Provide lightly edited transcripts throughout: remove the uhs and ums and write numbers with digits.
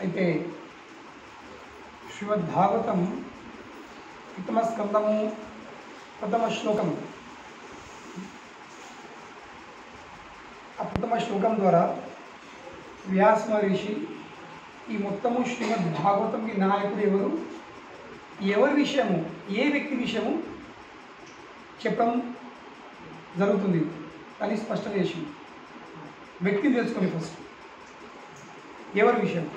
అయితే శ్రీమద్భాగవతం ప్రథమ స్కందము ప్రథమ శ్లోకం. ఆ ప్రథమ శ్లోకం ద్వారా వ్యాస మహర్షి ఈ మొత్తము శ్రీమద్భాగవతంకి నాయకుడు ఎవరు, ఎవరి విషయము, ఏ వ్యక్తి విషయము చెప్పడం జరుగుతుంది అని స్పష్టం చేసి వ్యక్తిని తెలుసుకొని ఫస్ట్ ఎవరి విషయం,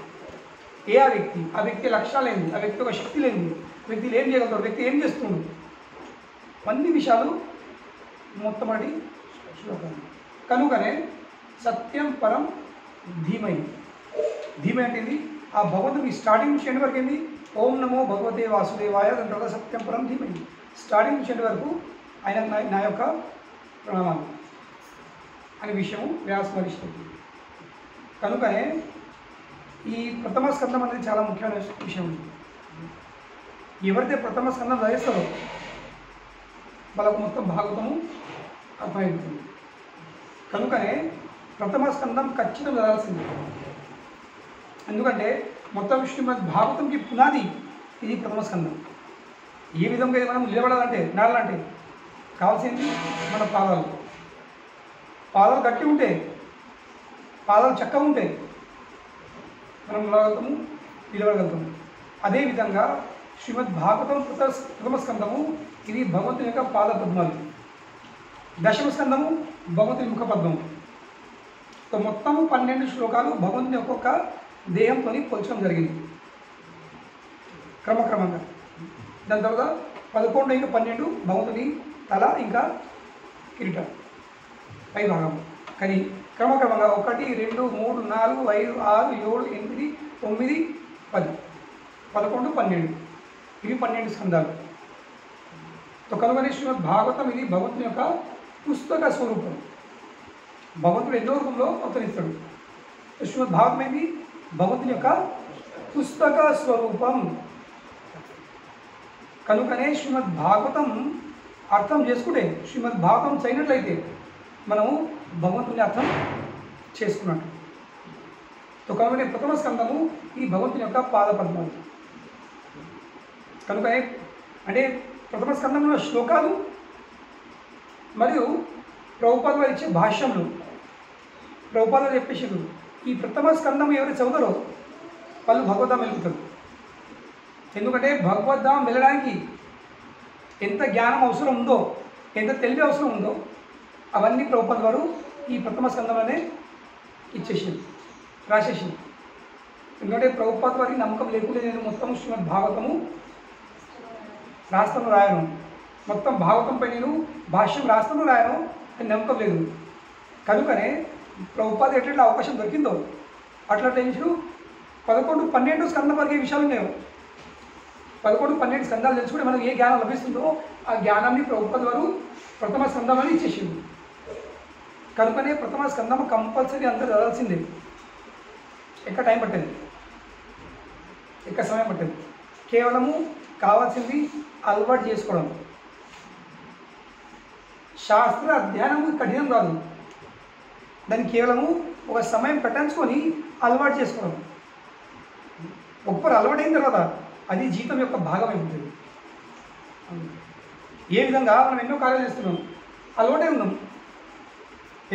ఆ వ్యక్తి లక్ష్యాలు ఏంది, ఆ వ్యక్తి ఒక శక్తి లేనిది, వ్యక్తిలు ఏం చేయగలుగుతాడు, వ్యక్తి ఏం చేస్తుండు, అన్ని విషయాలు మొట్టమొదటి శ్లోకాలు. కనుకనే సత్యం పరం ధీమహి. ధీమహి అంటే ఏంది, ఆ భగవంతుడికి స్టార్టింగ్ నుంచి ఎండ్ వరకు ఏంది, ఓం నమో భగవతే వాసుదేవాయ, దాని తర్వాత సత్యం పరం ధీమహి. స్టార్టింగ్ నుంచి ఎండ్ వరకు ఆయన నా యొక్క ప్రణామాలు అనే విషయము వ్యాస మహర్షి. కనుకనే ఈ ప్రథమ స్కందం అనేది చాలా ముఖ్యమైన విషయం. ఎవరైతే ప్రథమ స్కందం చదివేస్తారో వాళ్ళకు మొత్తం భాగవతము అర్థమైపోతుంది. కనుకనే ప్రథమ స్కందం ఖచ్చితంగా చదవాల్సింది. ఎందుకంటే మొత్తం శ్రీమద్ భాగవతంకి పునాది ఇది ప్రథమ స్కందం. ఏ విధంగా ఇది మనం నిలబడాలంటే, నాడాలంటే కావాల్సింది మన పాదాలు గట్టి ఉంటే, పాదాలు చక్కగా ఉంటే మనం నిలబడగలుగుతాము, నిలబడగలుగుతాము. అదేవిధంగా శ్రీమద్ భాగవతం ప్రథమ స్కందము ఇది భగవంతుని యొక్క పాద పద్మాలు, దశమ స్కందము భగవంతుని ముఖ పద్మము. సో మొత్తము 12 శ్లోకాలు భగవంతుని ఒక్కొక్క దేహంతో పోల్చడం జరిగింది క్రమక్రమంగా. దాని తర్వాత 11 ఇంకా 12 భగవంతుని తల ఇంకా కిరీటం పై భాగం. కానీ క్రమక్రమంగా 1, 2, 3, 4, 5, 6, 7, 8, 9, 10, 11, 12 ఇవి 12 స్కందాలు. సో కనుకనే శ్రీమద్ భాగవతం ఇది భగవంతుని యొక్క పుస్తక స్వరూపం. భగవంతుడు ఎన్నో రూపంలో అవతరిస్తాడు. శ్రీమద్ భాగవతం ఏంటి, భగవంతుని యొక్క పుస్తక స్వరూపం. కనుకనే శ్రీమద్ భాగవతం అర్థం చేసుకుంటే, శ్రీమద్ భాగవతం చదివినట్లయితే మనము భగవంతుని అర్థం చేసుకున్నట్టు. సో కనుకనే ప్రథమ స్కందము ఈ భగవంతుని యొక్క పాద పద్మాలు. కనుకనే అంటే ప్రథమ స్కందంలో శ్లోకాలు మరియు ప్రభుపాద వారు ఇచ్చే భాష్యములు, ప్రభుపాద వారు చెప్పేసారు ఈ ప్రథమ స్కందం ఎవరు చదువుతారో వాళ్ళు భగవద్ధాం వెలుగుతారు. ఎందుకంటే భగవద్ధాం వెళ్ళడానికి ఎంత జ్ఞానం అవసరం ఉందో, ఎంత తెలివి అవసరం ఉందో అవన్నీ ప్రభుపాద వారు ఈ ప్రథమ స్కందంలోనే ఇచ్చేసింది, రాసేసింది. ఎందుకంటే ప్రభుపాద వారికి నమ్మకం లేకుండా నేను మొత్తం శ్రీమద్ భాగవతము రాస్తాను రాయను, మొత్తం భాగవతంపై నేను భాష్యం రాస్తాను రాయను అని నమ్మకం లేదు. కనుకనే ప్రభుపాద ఎట్లా అవకాశం దొరికిందో అట్లా టెన్షన్ 11, 12 స్కందం వరకు ఏ విషయాలు ఉన్నాయో 11, 12 స్కందాలు తెలుసుకుంటే మనకు ఏ జ్ఞానం లభిస్తుందో ఆ జ్ఞానాన్ని ప్రభుపాద వారు ప్రథమ స్కందంలో ఇచ్చేసింది. కనుకనే ప్రథమ స్కందం కంపల్సరీ అందరూ చదవాల్సిందే. ఎక్కువ టైం పట్టేది, ఎక్కువ సమయం పట్టేది. కేవలము కావాల్సింది అలవాటు చేసుకోవడం. శాస్త్ర అధ్యయనము కఠినం కాదు, దాన్ని కేవలము ఒక సమయం పెట్టించుకొని అలవాటు చేసుకోవడం. ఒక్కరు అలవాటు అయిన తర్వాత అది జీవితం యొక్క భాగం అయిపోతుంది. ఏ విధంగా మనం ఎన్నో కార్యాలు చేస్తున్నాం, అలవాటే ఉన్నాం,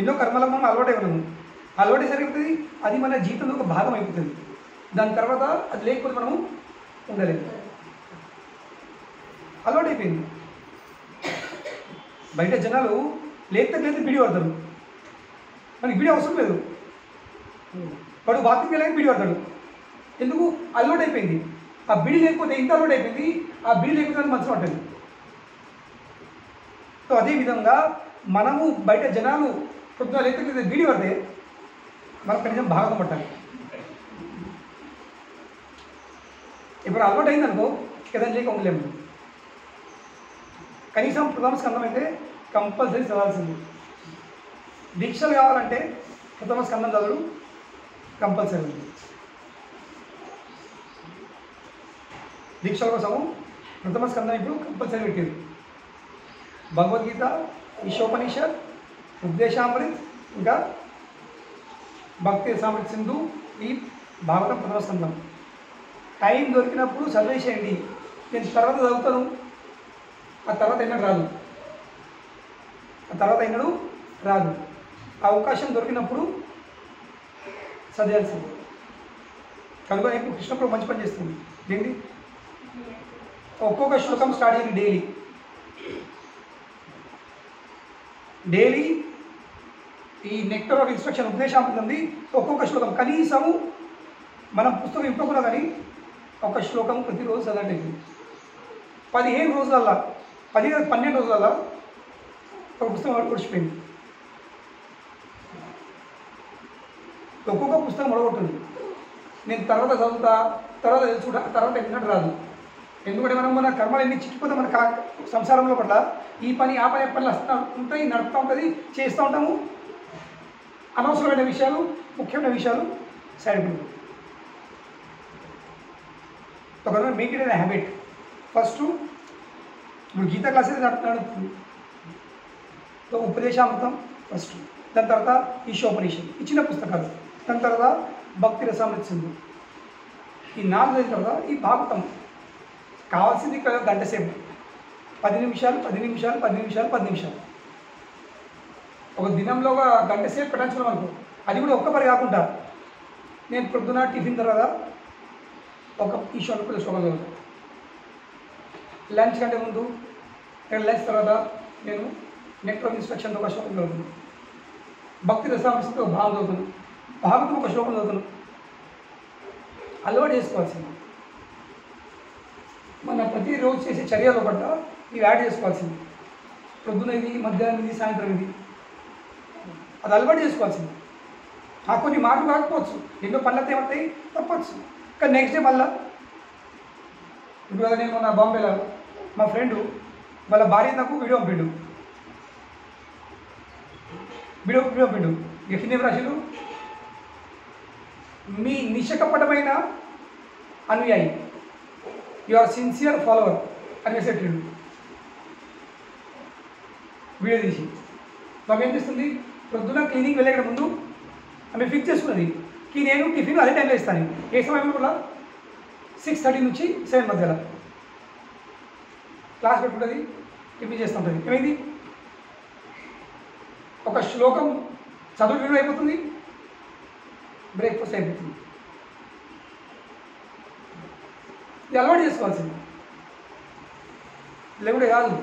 ఎన్నో కర్మలకు మనం అలవాటే ఉన్నాము. అలవాటే సరిపోతుంది, అది మన జీవితంలో ఒక భాగం అయిపోతుంది. దాని తర్వాత అది లేకపోతే మనము ఉండలేము. అలవాటు అయిపోయింది. బయట జనాలు లేకపోతే బిడి పడతారు, మనకి బిడి అవసరం లేదు. వాడు బాత్రూమ్కి వెళ్ళాక బిడి పడతాడు. ఎందుకు? అలవాటు అయిపోయింది. ఆ బిడి లేకపోతే ఇంత అలవాటు అయిపోయింది, ఆ బిడి లేకపోతే మంచి పట్టదు. సో అదేవిధంగా మనము బయట జనాలు పొద్దున లేకపోతే బిడి పడితే మనకు కనీసం భాగం పట్టాలి. ఇప్పుడు అలవాటు అయిందనుకో ఏదైనా లేక ఉండలేము. కనీసం ప్రథమ స్కందం అయితే కంపల్సరీ చదవాల్సింది. దీక్షలు కావాలంటే ప్రథమ స్కందం చదువు కంపల్సరీ ఉంది. దీక్షల కోసము ప్రథమ స్కందం ఇప్పుడు కంపల్సరీ పెట్టింది. భగవద్గీత, ఈశోపనిషత్, ఉపదేశామృత్, ఇంకా భక్తి సామృత్ సింధు, ఈ భాగవతం ప్రథమ స్కందం. టైం దొరికినప్పుడు చదివేసేయండి. నేను తర్వాత చదువుతాను, ఆ తర్వాత ఎన్నడూ రాదు. అవకాశం దొరికినప్పుడు చదివాల్సింది. కనుక ఇప్పుడు కృష్ణప్రభు మంచి పని చేస్తుంది. ఏంటి, ఒక్కొక్క శ్లోకం స్టార్ట్ చేయండి డైలీ. ఈ నెక్టర్ ఆఫ్ ఇన్స్ట్రక్షన్ ఉపదేశం ఉంది. ఒక్కొక్క శ్లోకం కనీసము మనం పుస్తకం ఇంపుకున్నా కానీ ఒక శ్లోకం ప్రతిరోజు చదవండి. 15 రోజులల్లా 12 రోజులల్లా ఒక పుస్తకం ఒడిచిపోయింది. ఒక్కొక్క పుస్తకం ఒడగొట్టుంది. నేను తర్వాత చదువుతా, తర్వాత తెలుసుకుంటా, తర్వాత ఎన్నట్టు రాదు. ఎందుకంటే మన కర్మలు ఎన్ని చిక్కిపోతే మన సంసారంలో పట్ల ఈ పని ఆ పని పనులు వస్తూ ఉంటాయి, నడుపుతూ ఉంటుంది, చేస్తూ ఉంటాము. అనవసరమైన విషయాలు, ముఖ్యమైన విషయాలు సైడ్ పెడతాం. ఒక make it an habit. First ఇప్పుడు గీతా క్లాసెస్ నడుపుతుంది. ఉపదేశామృతం ఫస్ట్, దాని తర్వాత ఈశోపనిషత్ ఇచ్చిన పుస్తకాలు, దాని తర్వాత భక్తి రసామృత సింధు, ఈ 4 అయిన తర్వాత ఈ భాగవతం. కావాల్సింది గంట సేపు, 10 నిమిషాలు. ఒక దినంలో ఒక గంట సేపు పెట్టించుకున్నాం అనుకో. అది కూడా ఒక్క పని కాకుండా నేను పొద్దున టిఫిన్ తర్వాత ఒక ఈశ్వరుడు శ్లోకం చదువుతాను. లంచ్ కంటే ముందు లంచ్ తర్వాత నేను నెక్స్ట్ ఇన్స్ట్రక్షన్తో ఒక శ్లోకం చదువుతాను. భక్తి రసామృతంతో భాగవతం ఒక శ్లోకం చదువుతాను. అలవాటు చేసుకోవాల్సింది. మన ప్రతిరోజు చేసే చర్యలో పట్ల ఇవి యాడ్ చేసుకోవాల్సింది. పొద్దున ఇది, మధ్యాహ్నం ఇది, సాయంత్రం ఇది, అది అలవాటు చేసుకోవాల్సింది. కొన్ని మాటలు కాకపోవచ్చు, ఎన్నో పనులతో ఏమవుతాయి తప్పచ్చు, కానీ నెక్స్ట్ డే మళ్ళా. ఇప్పుడు కదా నేను నా బాంబేలో మా ఫ్రెండు వాళ్ళ భార్య నాకు వీడియో పంపిండు. ఇక కింద రాశులు, మీ నిశకపటమైన అనుయాయి, యు ఆర్ సిన్సియర్ ఫాలోవర్ అని మెసేజ్ వీడియో తీసి. మాకు ఏం చేస్తుంది, ప్రొద్దున క్లినిక్ వెళ్ళే ముందు ఆమె ఫిక్స్ చేసుకున్నది కి నేను టిఫిన్ అదే టైంలో ఇస్తాను. ఏ సమయంలో కూడా 6:30 నుంచి 7 మధ్యలో క్లాస్ పెట్టుకుంటుంది, టిఫిన్ చేస్తుంటుంది. ఏమైంది, ఒక శ్లోకం చదువు వీడియో అయిపోతుంది, బ్రేక్ఫాస్ట్ అయిపోతుంది. ఇది అలవాటు చేసుకోవాల్సింది. లేకుంటే కాదు.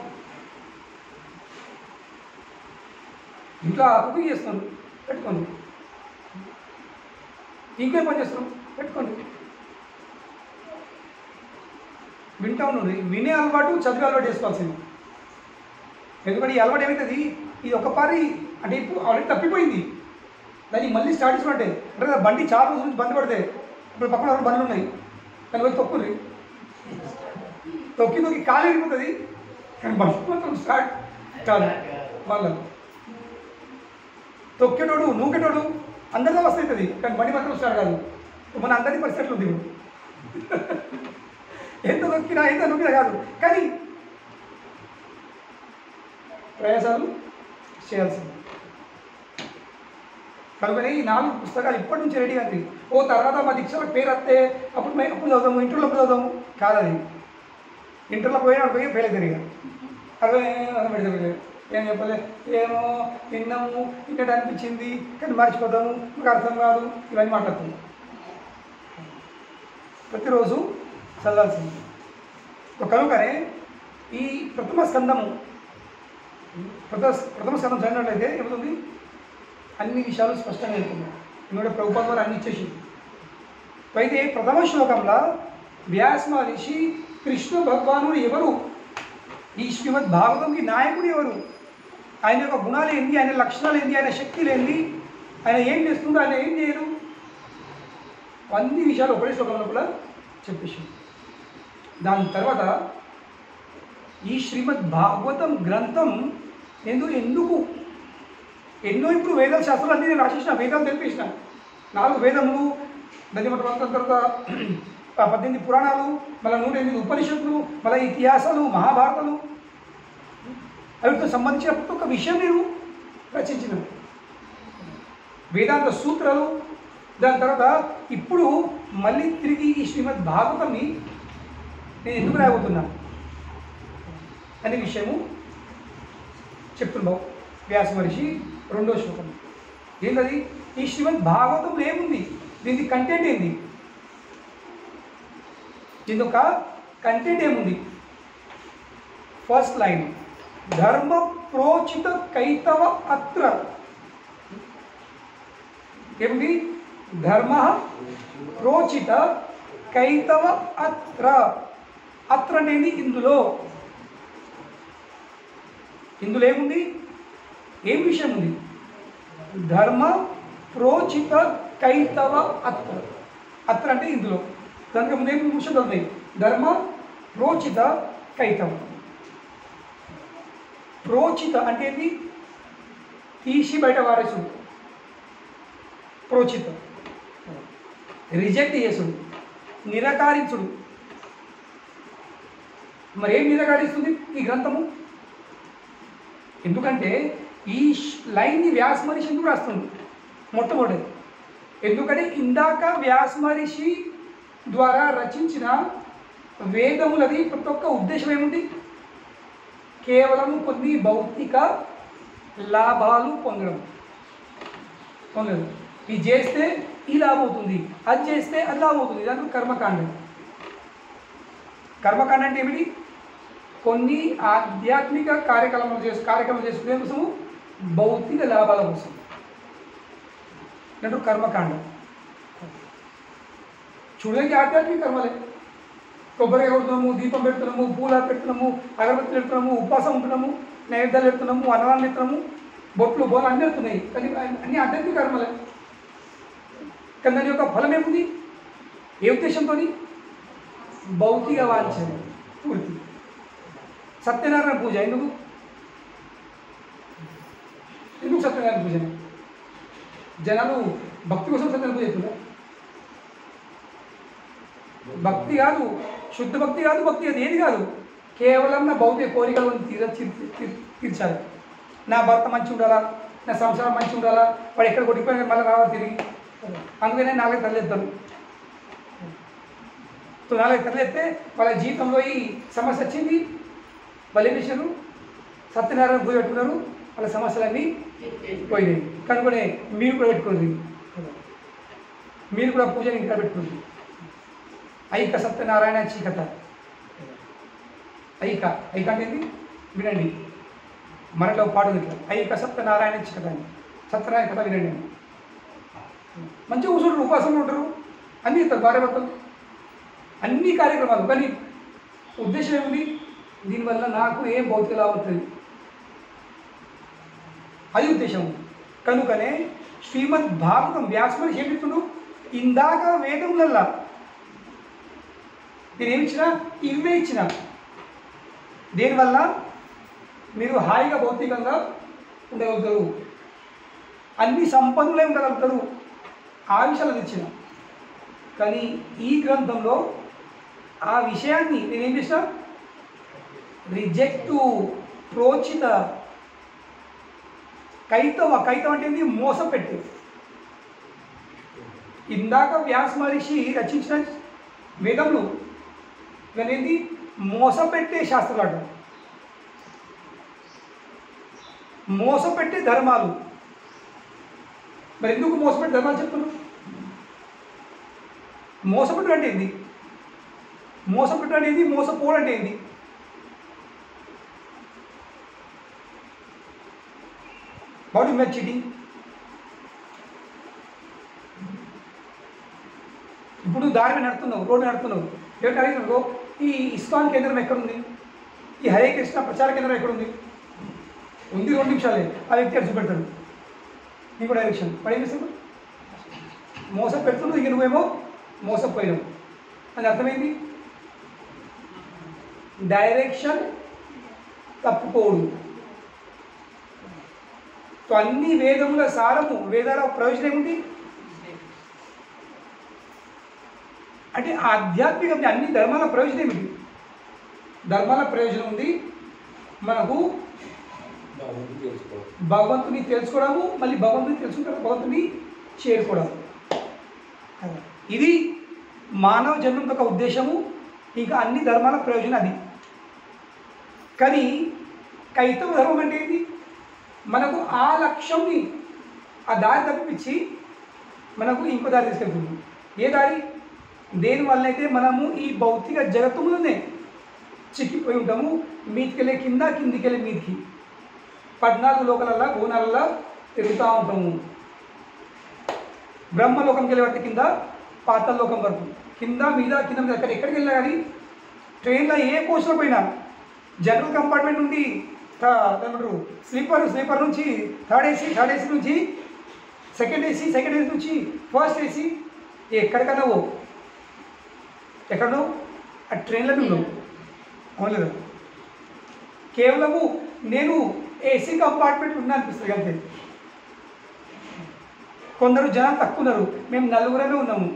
ఇంట్లో కుకింగ్ చేస్తున్నాను, పెట్టుకోండి. ఇంకేం పని చేస్తున్నాం, పెట్టుకోండి. వింటా ఉన్నది. వినే అలవాటు, చదివే అలవాటు చేసుకోవాల్సింది. ఎందుకంటే ఈ అలవాటు ఏమవుతుంది, ఇది ఒకసారి అంటే ఇప్పుడు ఆల్రెడీ తప్పిపోయింది, దాన్ని మళ్ళీ స్టార్ట్ చేసుకుంటే అంటే బండి చాలా రోజుల నుంచి బంద్ పడితే, ఇప్పుడు పక్కన బండ్లు ఉన్నాయి, కానీ పోయి తొక్కుని తొక్కి కాలు వెళ్ళిపోతుంది, కానీ బండి మాత్రం స్టార్ట్ కాదు. వాళ్ళ తొక్కేటోడు నూకేటోడు అందరితో వస్తుంది, కానీ బండి మాత్రం స్టార్ట్ కాదు. మన అందరి పరిస్థితులు ఉంది. ఇప్పుడు ఎంత నొక్కినా కాదు, కానీ ప్రయాసాలు చేయాల్సింది. కనుకనే ఈ 4 పుస్తకాలు ఇప్పటి నుంచి రెడీ అంది. తర్వాత మా దీక్షలకు పేరు వస్తే అప్పుడు చదువుతాము, ఇంటర్లో చదువుతాము కాదు. అది ఇంటర్లో పోయినా పోయి ఫెయిల్ అవుతారు. ఇక అదే పెడతారు, ఏం చెప్పలే, ఏమో విన్నాము, విన్నట్టు అనిపించింది, కానీ మర్చిపోతాము, మీకు అర్థం కాదు, ఇవన్నీ మాట్లాడుతుంది. ప్రతిరోజు చదవాల్సింది. కనుకనే ఈ ప్రథమ స్కందం చదివినట్లయితే ఏమవుతుంది, అన్ని విషయాలు స్పష్టంగా వెళ్తున్నాయి. ఎందుకంటే ప్రభుత్వం ద్వారా అన్ని ఇచ్చేసి. అయితే ప్రథమ శ్లోకంలో వ్యాస మహర్షి కృష్ణ భగవానుడు ఎవరు, ఈ శ్రీమద్ భాగవతంకి నాయకుడు ఎవరు, ఆయన యొక్క గుణాలు ఏంటి, ఆయన లక్షణాలు ఏంటి, ఆయన శక్తులు ఏంటి, ఆయన ఏం చేస్తుండో, ఆయన ఏం చేయరు, అన్ని విషయాలు ఒకటే శ్లోకంలో కూడా చెప్పేసి. దాని తర్వాత ఈ శ్రీమద్ భాగవతం గ్రంథం ఎందుకు ఎన్నో ఇప్పుడు వేదాల శాస్త్రాలు అన్నీ నేను రాసేసిన, వేదాలు తెలిపేసిన. 4 వేదములు, దాని తర్వాత 18 పురాణాలు, మళ్ళీ 108 ఉపనిషత్తులు, మళ్ళీ ఇతిహాసాలు, మహాభారతాలు, వీటితో సంబంధించిన ప్రతి ఒక్క విషయం నేను రచించిన. వేదాంత సూత్రాలు దాని తర్వాత ఇప్పుడు మళ్ళీ తిరిగి ఈ శ్రీమద్ భాగవతంని నేను ఎందుకు రాబోతున్నా అనే విషయము చెప్తున్నావు వ్యాస మహర్షి 2వ శ్లోకం. ఏంటది? ఈ శ్రీమద్ భాగవతంలో ఏముంది, దీని కంటెంట్ ఏంది, దీని ఒక కంటెంట్ ఏముంది? ఫస్ట్ లైన్, ధర్మ ప్రోచిత కైతవ అత్ర. ఏమిటి? ధర్మ ప్రోచిత కైతవ అత్ర. అత్ర అనేది ఇందులో. ఇందులో ఏముంది? ఏం విషయం ఉంది? ధర్మ ప్రోచిత కైతవ అత్ర. అత్ర అంటే ఇందులో. దానికి ముందు ఏం విషయం ఉన్నాయి? ధర్మ ప్రోచిత కైతవ. ప్రోచిత అంటే ఏంటి? తీసి బయట వారేసుడు. ప్రోచిత రిజెక్ట్ చేసుడు, నిరాకరించుడు. మరి ఏం నిరాకరిస్తుంది ఈ గ్రంథము? ఎందుకంటే ఈ లైన్ని వ్యాస మహర్షి ఎందుకు రాస్తుంది? మొట్టమొదటి ఎందుకంటే ఇందాక వ్యాస మహర్షి ద్వారా రచించిన వేదములది ప్రతి ఒక్క ఉద్దేశం ఏముంది? కేవలం కొన్ని భౌతిక లాభాలు పొందడం. ఇది చేస్తే ఈ లాభం అవుతుంది, అది చేస్తే అది లాభం అవుతుంది. దాంట్లో కర్మకాండ. కర్మకాండ అంటే ఏమిటి? కొన్ని ఆధ్యాత్మిక కార్యక్రమాలు చేసుకునే కోసము, భౌతిక లాభాల కోసం. అంటే కర్మకాండ. చూడడానికి ఆధ్యాత్మిక కర్మలే. కొబ్బరి కొడుతున్నాము, దీపం పెడుతున్నాము, పూల పెడుతున్నాము, అగరబత్తులు పెడుతున్నాము, ఉపవాసం ఉంటున్నాము, నైవేద్యాలు పెడుతున్నాము, అన్నదానం పెడుతున్నాము, బొట్లు బోలు అన్నీ వెళ్తున్నాయి. కానీ అన్ని ఆధ్యాత్మిక కర్మలే. కానీ దాని యొక్క ఫలం ఏముంది? ఏ ఉద్దేశంతో? భౌతిక వాంఛ పూర్తి. సత్యనారాయణ పూజ ఎందుకు? సత్యనారాయణ పూజ? జనాలు భక్తి కోసం సత్యనారాయణ పూజ అవుతుందా? భక్తి కాదు, శుద్ధ భక్తి కాదు, భక్తి అది ఏది కాదు. కేవలం నా భౌతిక కోరికలను తీర్చాలి. నా భర్త మంచి ఉండాలా, నా సంసారం మంచి ఉండాలా, వాడు ఎక్కడ కొట్టిపోయినా మళ్ళీ రావాలి తిరిగి. అందుకనే 4 తరలిస్తారు. 4 తరలిస్తే వాళ్ళ జీవితంలో ఈ సమస్య వచ్చింది. వాళ్ళు ఏం చేశారు? సత్యనారాయణ పూజ పెట్టుకున్నారు, వాళ్ళ సమస్యలన్నీ పోయినాయి. కనుకనే మీరు కూడా పెట్టుకోండి, మీరు కూడా పూజని ఇంకా పెట్టుకోండి. ఐక సత్యనారాయణ చీకత. ఐక అంటే ఏంటి? వినండి, మనలో పాడు ఇట్లా ఐక సత్యనారాయణ చీకత అని. సత్యనారాయణ కథ వినండి అని. మంచిగా కూర్చుంటారు, ఉపాసనలు ఉంటారు, అన్నీ ఇస్తారు, భార్య భర్తలు, అన్ని కార్యక్రమాలు. కానీ ఉద్దేశం ఏముంది? దీనివల్ల నాకు ఏం భౌతిక లాభం అవుతుంది, అది ఉద్దేశం. కనుకనే శ్రీమద్ భాగవతం వ్యాస మహర్షి ఏం చెప్తుండు? ఇందాక వేదములల్లా నేను ఏమి ఇచ్చినా ఇవే ఇచ్చిన. దీనివల్ల మీరు హాయిగా భౌతికంగా ఉండగలుగుతారు, అన్ని సంపన్నులే ఉండగలుగుతారు, ఆ విషయాలు ఇచ్చిన. కానీ ఈ గ్రంథంలో ఆ విషయాన్ని నేనేం చేసిన? రిజెక్టు, ప్రోచిత, కైతవ. కైతవ అంటే ఏంటి? మోసపెట్టే. ఇందాక వ్యాస మహర్షి రచించిన వేదములు ఇవన్నీ మోసపెట్టే శాస్త్రాలు, మోసపెట్టే ధర్మాలు. మరి ఎందుకు మోసపెట్టే ధర్మాలు చెప్తున్నారు? మోసపెట్టు అంటే ఏంది? మోసపెట్టు అంటే ఏంది? మోసపోవడం అంటే ఏంది? What is cheating? ఇప్పుడు దారి నడుతున్నావు, రోడ్డు నడుతున్నావు, ఏమిటి అడిగినావు? ఈ ఇస్కాన్ కేంద్రం ఎక్కడుంది? ఈ హరే కృష్ణ ప్రచార కేంద్రం ఎక్కడుంది? ఉంది, 2 నిమిషాలే. ఆ వ్యక్తి అడిచి చూపెడతాడు, నీకు డైరెక్షన్. వాడు ఏం చేస్తాడు? మోసం పెడుతున్నావు, ఇక నువ్వేమో మోసపోయినావు. అని అర్థమైంది. డైరెక్షన్ తప్పుకోడు. సో అన్ని వేదముల సారము, వేదాల ప్రయోజనం ఏముంది అంటే ఆధ్యాత్మిక అన్ని ధర్మాల ప్రయోజనం ఏమిటి? ధర్మాల ప్రయోజనం ఉంది మనకు భగవంతుని తెలుసుకోవడము, మళ్ళీ భగవంతుని తెలుసుకుంటారు, భగవంతుని చేరుకోవడం. కదా. ఇది మానవ జన్మ యొక్క ఉద్దేశము, ఇంకా అన్ని ధర్మాల ప్రయోజనం అది. కానీ కైతవ ధర్మం అంటే ఏంటి? మనకు ఆ లక్ష్యంని ఆ దారి తప్పించి మనకు ఇంకో దారి తీసుకెళ్తుంది. ఏ దారి? దేనివల్లైతే మనము ఈ భౌతిక జగత్తులోనే చిక్కిపోయి ఉంటాము. మీదికెళ్ళే కింద, కిందికెళ్ళే మీదికి 14 లోకాలల్లో గోణాలల్లో తిరుగుతూ ఉంటాము. బ్రహ్మలోకంకి వెళ్ళే వాటి కింద, పాతాళ లోకం వరకు, కింద మీద కింద మీద ఎక్కడికి వెళ్ళినా కానీ ట్రైన్లో ఏ కోచ్లో పోయినా జనరల్ కంపార్ట్మెంట్ నుండి స్లీపర్ నుంచి థర్డ్ ఏసీ నుంచి సెకండ్ ఏసీ నుంచి ఫస్ట్ ఏసీ, ఎక్కడికన్నా ఎక్కడో ఆ ట్రైన్లో ఉన్నావు. అవును లేదా? కేవలము నేను ఏసీ కంపార్ట్మెంట్ ఉన్నా అనిపిస్తుంది అంతే. కొందరు జనాలు తక్కువ ఉన్నారు, మేము 4 ఉన్నాము,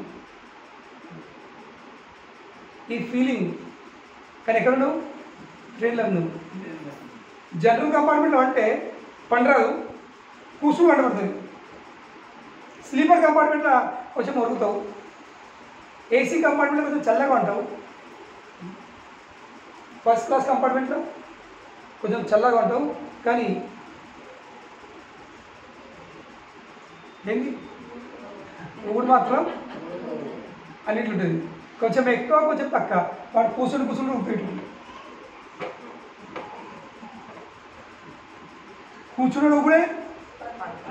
ఈ ఫీలింగ్. కానీ ఎక్కడ ఉన్నావు? ట్రైన్లో ఉన్నావు. జనరల్ కంపార్ట్మెంట్లో అంటే పండరాదు, కూర్చుని పండబడుతుంది. స్లీపర్ కంపార్ట్మెంట్లో కొంచెం మరుగుతావు, ఏసీ కంపార్ట్మెంట్లో కొంచెం చల్లగా ఉంటావు, ఫస్ట్ క్లాస్ కంపార్ట్మెంట్లో కొంచెం చల్లగా ఉంటావు. కానీ ఏంటి ఊడు మాత్రం అన్నిట్లు ఉంటుంది. కొంచెం ఎక్కువ కొంచెం తక్కువ, వాడు కూర్చుని ఊపిరి కూర్చున్నాడు ఊపిడే,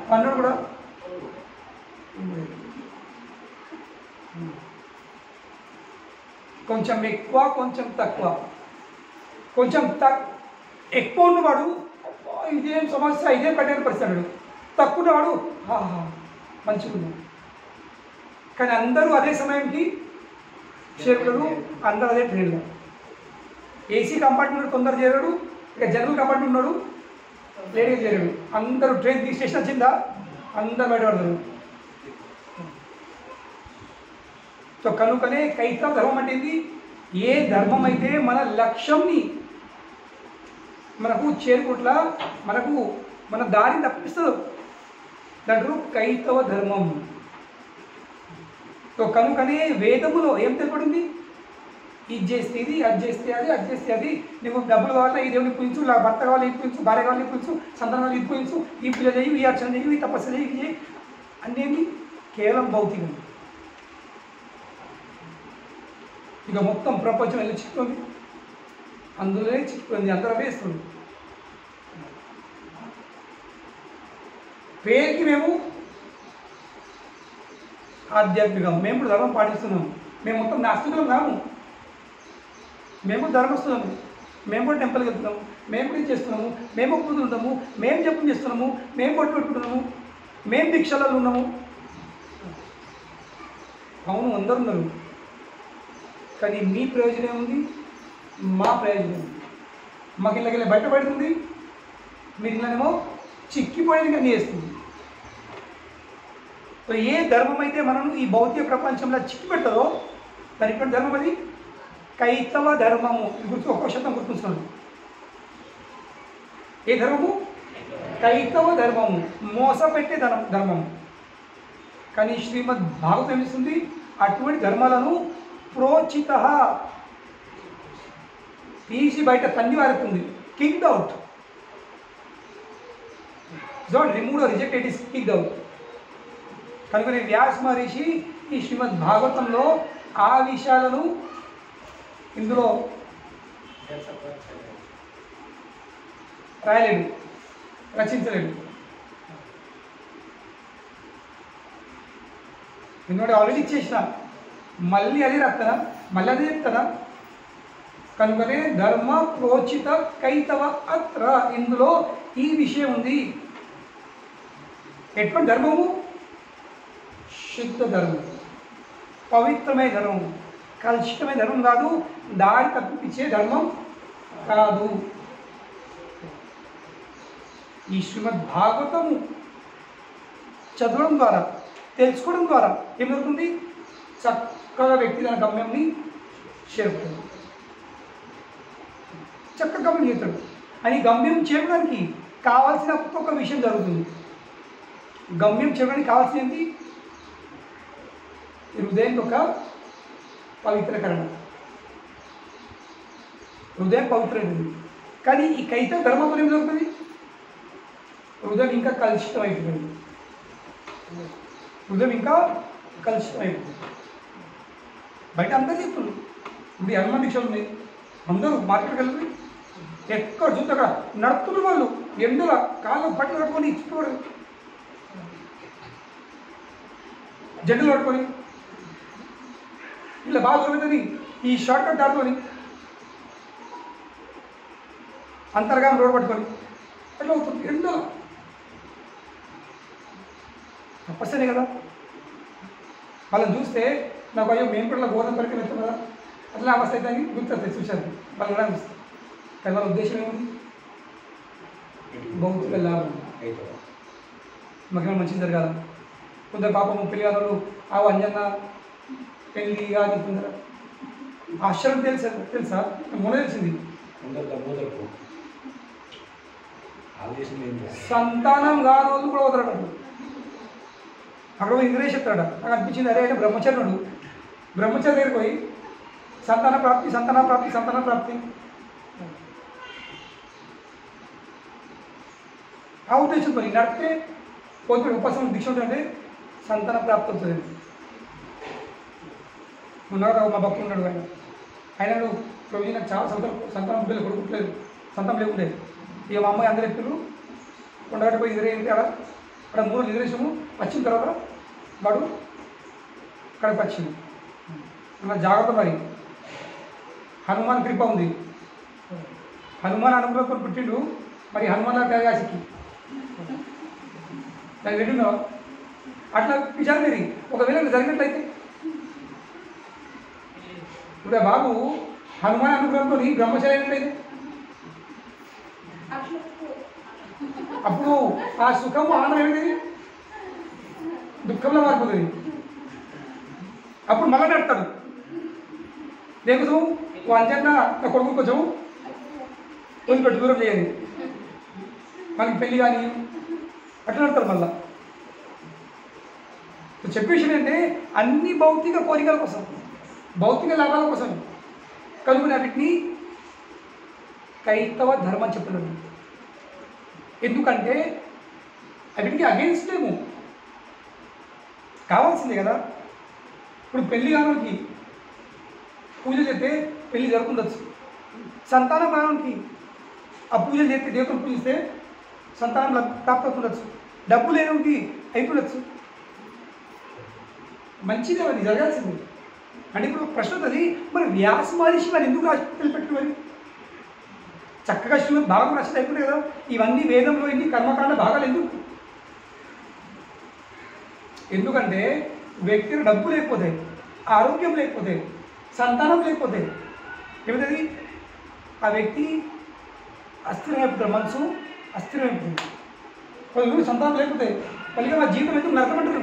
పన్నుడు కూడా. కొంచెం ఎక్కువ కొంచెం తక్కువ, కొంచెం ఎక్కువ ఉన్నవాడు ఇదేం సమస్య, ఇదేం కట్టిన పరిస్థితి. తక్కువ ఉన్నవాడు మంచిగా. కానీ అందరూ అదే సమయానికి చేరుతారు, అందరూ అదే ట్రైన్లో. ఏసీ కంపార్ట్మెంట్ తొందర చేరాడు, ఇక జనరల్ కంపార్ట్మెంట్ ఉన్నాడు లేట్గా చేరాడు. అందరూ ట్రైన్ దిగి స్టేషన్ వచ్చిందా అందరూ బయటపడతారు. సో కనుకనే కైతవ ధర్మం అంటే ఏంటి? ఏ ధర్మం అయితే మన లక్ష్యంని మనకు చేరుకోట్ల మన దారిని తప్పిస్తుంది, దాంట్లో కైతవ ధర్మం. సో కనుకనే వేదములో ఏం తెలుపడింది? ఇది చేస్తే ఇది, అది చేస్తే అది, అది చేస్తే అది, నీకు డబ్బులు కావాలా ఈ దేవుని పూజించు, భర్త కావాలి ఇది పూజించు, భార్య కావాలి ఇది పూజించు, సంతానం ఇది పూజించు, ఈ పూజ చేయి, ఈ అర్చన చేయి, ఈ తపస్సు చేయి, ఇది చేయి అన్నీ కేవలం భౌతికం. ఇక మొత్తం ప్రపంచం వెళ్ళి చిక్కుతుంది, అందులోనే చిక్కుతుంది, అందరూ వేస్తుంది. పేరుకి మేము ఆధ్యాత్మికం, మేము కూడా ధర్మం పాటిస్తున్నాము. మేము మొత్తం నాస్తికులం కాము, మేము ధర్మస్తున్నాము, మేము కూడా టెంపుల్కి వెళ్తున్నాము, మేము కూడా చేస్తున్నాము, మేము ఒప్పుకుంటూ ఉంటాము, మేము జపం చేస్తున్నాము, మేము పట్టు పెట్టుకుంటున్నాము, మేము దీక్షలలో ఉన్నాము. అవును అందరు ఉన్నారు, కానీ మీ ప్రయోజనం ఏముంది? మా ప్రయోజనం మాకు ఇళ్ళకెళ్ళి బయటపడుతుంది, మీరు ఇళ్ళనేమో చిక్కిపోయేది అన్నీ చేస్తుంది. సో ఏ ధర్మం అయితే మనం ఈ భౌతిక ప్రపంచంలో చిక్కి పెడతారో దాని ఇక్కడ ధర్మం అది కైతవ ధర్మము. ఇది ఒక్క శబ్దం గుర్తుంచుకోండి. ఏ ధర్మము? కైతవ ధర్మము, మోసపెట్టే ధర్మము. కానీ శ్రీమద్ భాగవతం ఏమిస్తుంది? అటువంటి ధర్మాలను ప్రోచిత తీసి బయట తన్ని వారుతుంది, kicked out. Don't remove or reject, it is kicked out. కనుక వ్యాస మహర్షి ఈ శ్రీమద్ భాగవతంలో ఆ విషయాలను ఇందులో రాయలేడు, రచించలేడు. ఎందుకంటే ఆల్రెడీ ఇచ్చేసిన, మళ్ళీ అదే రాస్తానా, మళ్ళీ అదే చెప్తానా? కనుకనే ధర్మ ప్రోచిత కైతవ అత్ర, ఇందులో ఈ విషయం ఉంది. ఎటువంటి ధర్మము? శుద్ధ ధర్మం, పవిత్రమైన ధర్మం, కలుషితమైన ధర్మం కాదు, దారి తప్పించే ధర్మం కాదు. ఈ శ్రీమద్ భాగవతము చదవడం ద్వారా, తెలుసుకోవడం ద్వారా ఏం జరుగుతుంది? చక్కగా వ్యక్తి తన గమ్యంని చేరుతాడు, చక్కగా గమ్యం చేస్తాడు. అని గమ్యం చేరడానికి కావాల్సిన ఒక్కొక్క విషయం జరుగుతుంది. గమ్యం చేరడానికి కావాల్సింది ఈ హృదయం యొక్క పవిత్రకరణ. హృదయం పవిత్రమైనది. కానీ ఈ కైతవ ధర్మంతో ఏం జరుగుతుంది? హృదయం ఇంకా కలుషితం అయిపోతుంది. హృదయం ఇంకా కలుషితం అయిపోతుంది. బయట అందరూ చెప్తున్నారు. ఇప్పుడు హనుమాన్ దీక్షలు ఉన్నాయి, అందరూ మార్కెట్కి వెళ్ళి ఎక్కడ చూస్తే అక్కడ నడుపుతున్న వాళ్ళు ఎండల కాళ్ళు బట్టలు కట్టుకొని ఇచ్చుకోవడం, జడ్డులు పట్టుకొని ఇలా బాగా దొరుకుతుంది. ఈ షార్ట్ కట్ దాటుకొని అంతర్గాం రోడ్ పట్టుకొని అట్లా అవుతుంది. ఎండల తప్పస్తేనే కదా. వాళ్ళని చూస్తే నాకు అయ్యో మేము కూడా గోధుమ పరికరం వెళ్తాం కదా, అట్లా అవస్థ అయితే అని గుర్తుంది చూశాను. వాళ్ళు కూడా అనిపిస్తుంది. కానీ వాళ్ళ ఉద్దేశం ఏముంది? భౌతిక లాభం. మాకేమైనా మంచిది జరగాల. కొందరు పాపము పెళ్లి వాళ్ళు ఆ అంజన్న పెళ్ళి కానీ కొందరు ఆశ్చర్యం తెలుసా మొన్న తెలిసింది. సంతానం కాని వాళ్ళు కూడా వదలడు. అక్కడ ఇంద్రేష్ చెప్తాడు. నాకు అనిపించింది, అరే అంటే బ్రహ్మచర్యుడు బ్రహ్మచర్య దగ్గరికి పోయి సంతాన ప్రాప్తి సంతాన ప్రాప్తి సంతాన ప్రాప్తి ఆ ఉద్దేశంతో నడిపితే పోతే ఉపశమనం దీక్ష ఉంటుందంటే సంతాన ప్రాప్తి అవుతుంది. ఉన్నాడు మా భక్తులు ఉన్నాడు. ఆయన రోజు నాకు చాలా సంతానం బిడ్డలు కొడుకుంటలేదు, సంతానం లేకుండే. ఇక మా అమ్మాయి అందరూ ఎప్పుడు కొండగట్ట పోయి ఎదురైంది. అక్కడ 3 రోజులు ఎదురేసాము. వచ్చిన తర్వాత వాడు అక్కడికి వచ్చింది. అలా జాగ్రత్త. మరి హనుమాన్ కృప ఉంది, హనుమాన్ అనుగ్రహంతో పుట్టిండు. మరి హనుమాన్ ప్రయాసికి దాన్ని వింటున్నావు. అట్లా విచారం మీరు ఒకవేళ జరిగినట్లయితే ఇప్పుడు బాబు హనుమాన్ అనుగ్రహంతో బ్రహ్మచారి అయినట్లయితే అప్పుడు ఆ సుఖము ఆనందం ఏమిటి? దుఃఖంలో మారిపోతుంది. అప్పుడు మళ్ళీ నడతాడు. దేనికోసం? అంజన్న నా కొడుకు కొంచెం వదిలిపెట్టి దూరం చేయండి, మనకి పెళ్ళి కానీ అట్లా నడతారు. మళ్ళా చెప్పే విషయం ఏంటంటే అన్ని భౌతిక కోరికల కోసం, భౌతిక లాభాల కోసం కనుగొని వీటిని కైతవ ధర్మం చెప్తున్నాడు. ఎందుకంటే వీటికి అగెన్స్ట్ ఏమో కావాల్సిందే కదా. ఇప్పుడు పెళ్లి కానుకి పూజ చేస్తే పెళ్లి జరుగుతుండొచ్చు. సంతానం కానుకి ఆ పూజలు చేస్తే దేవతను పూజిస్తే సంతానం ప్రాప్తి అవుతుండొచ్చు. డబ్బు లేనుకి అయిపోవచ్చు. మంచిదే, అది జరగాల్సింది. అంటే ఇప్పుడు ప్రశ్న వస్తుంది, మరి వ్యాస మహర్షి మరి ఎందుకు రాష్ట్రాలు పెట్టిన మరి చక్కగా శ్రీమద్ భాగవతం రచన అయిపోయింది కదా. ఇవన్నీ వేదంలో ఇన్ని కర్మకాండ భాగాలు ఎందుకు? ఎందుకంటే వ్యక్తికి డబ్బు లేకపోతే, ఆరోగ్యం లేకపోతే, సంతానం లేకపోతే ఏమిటది? ఆ వ్యక్తి అస్థిరమైపోతాడు, మనసు అస్థిరమైపోతుంది. కొంతమంది సంతానం లేకపోతే పైగా మా జీవితం ఎందుకు నరకమంటారు?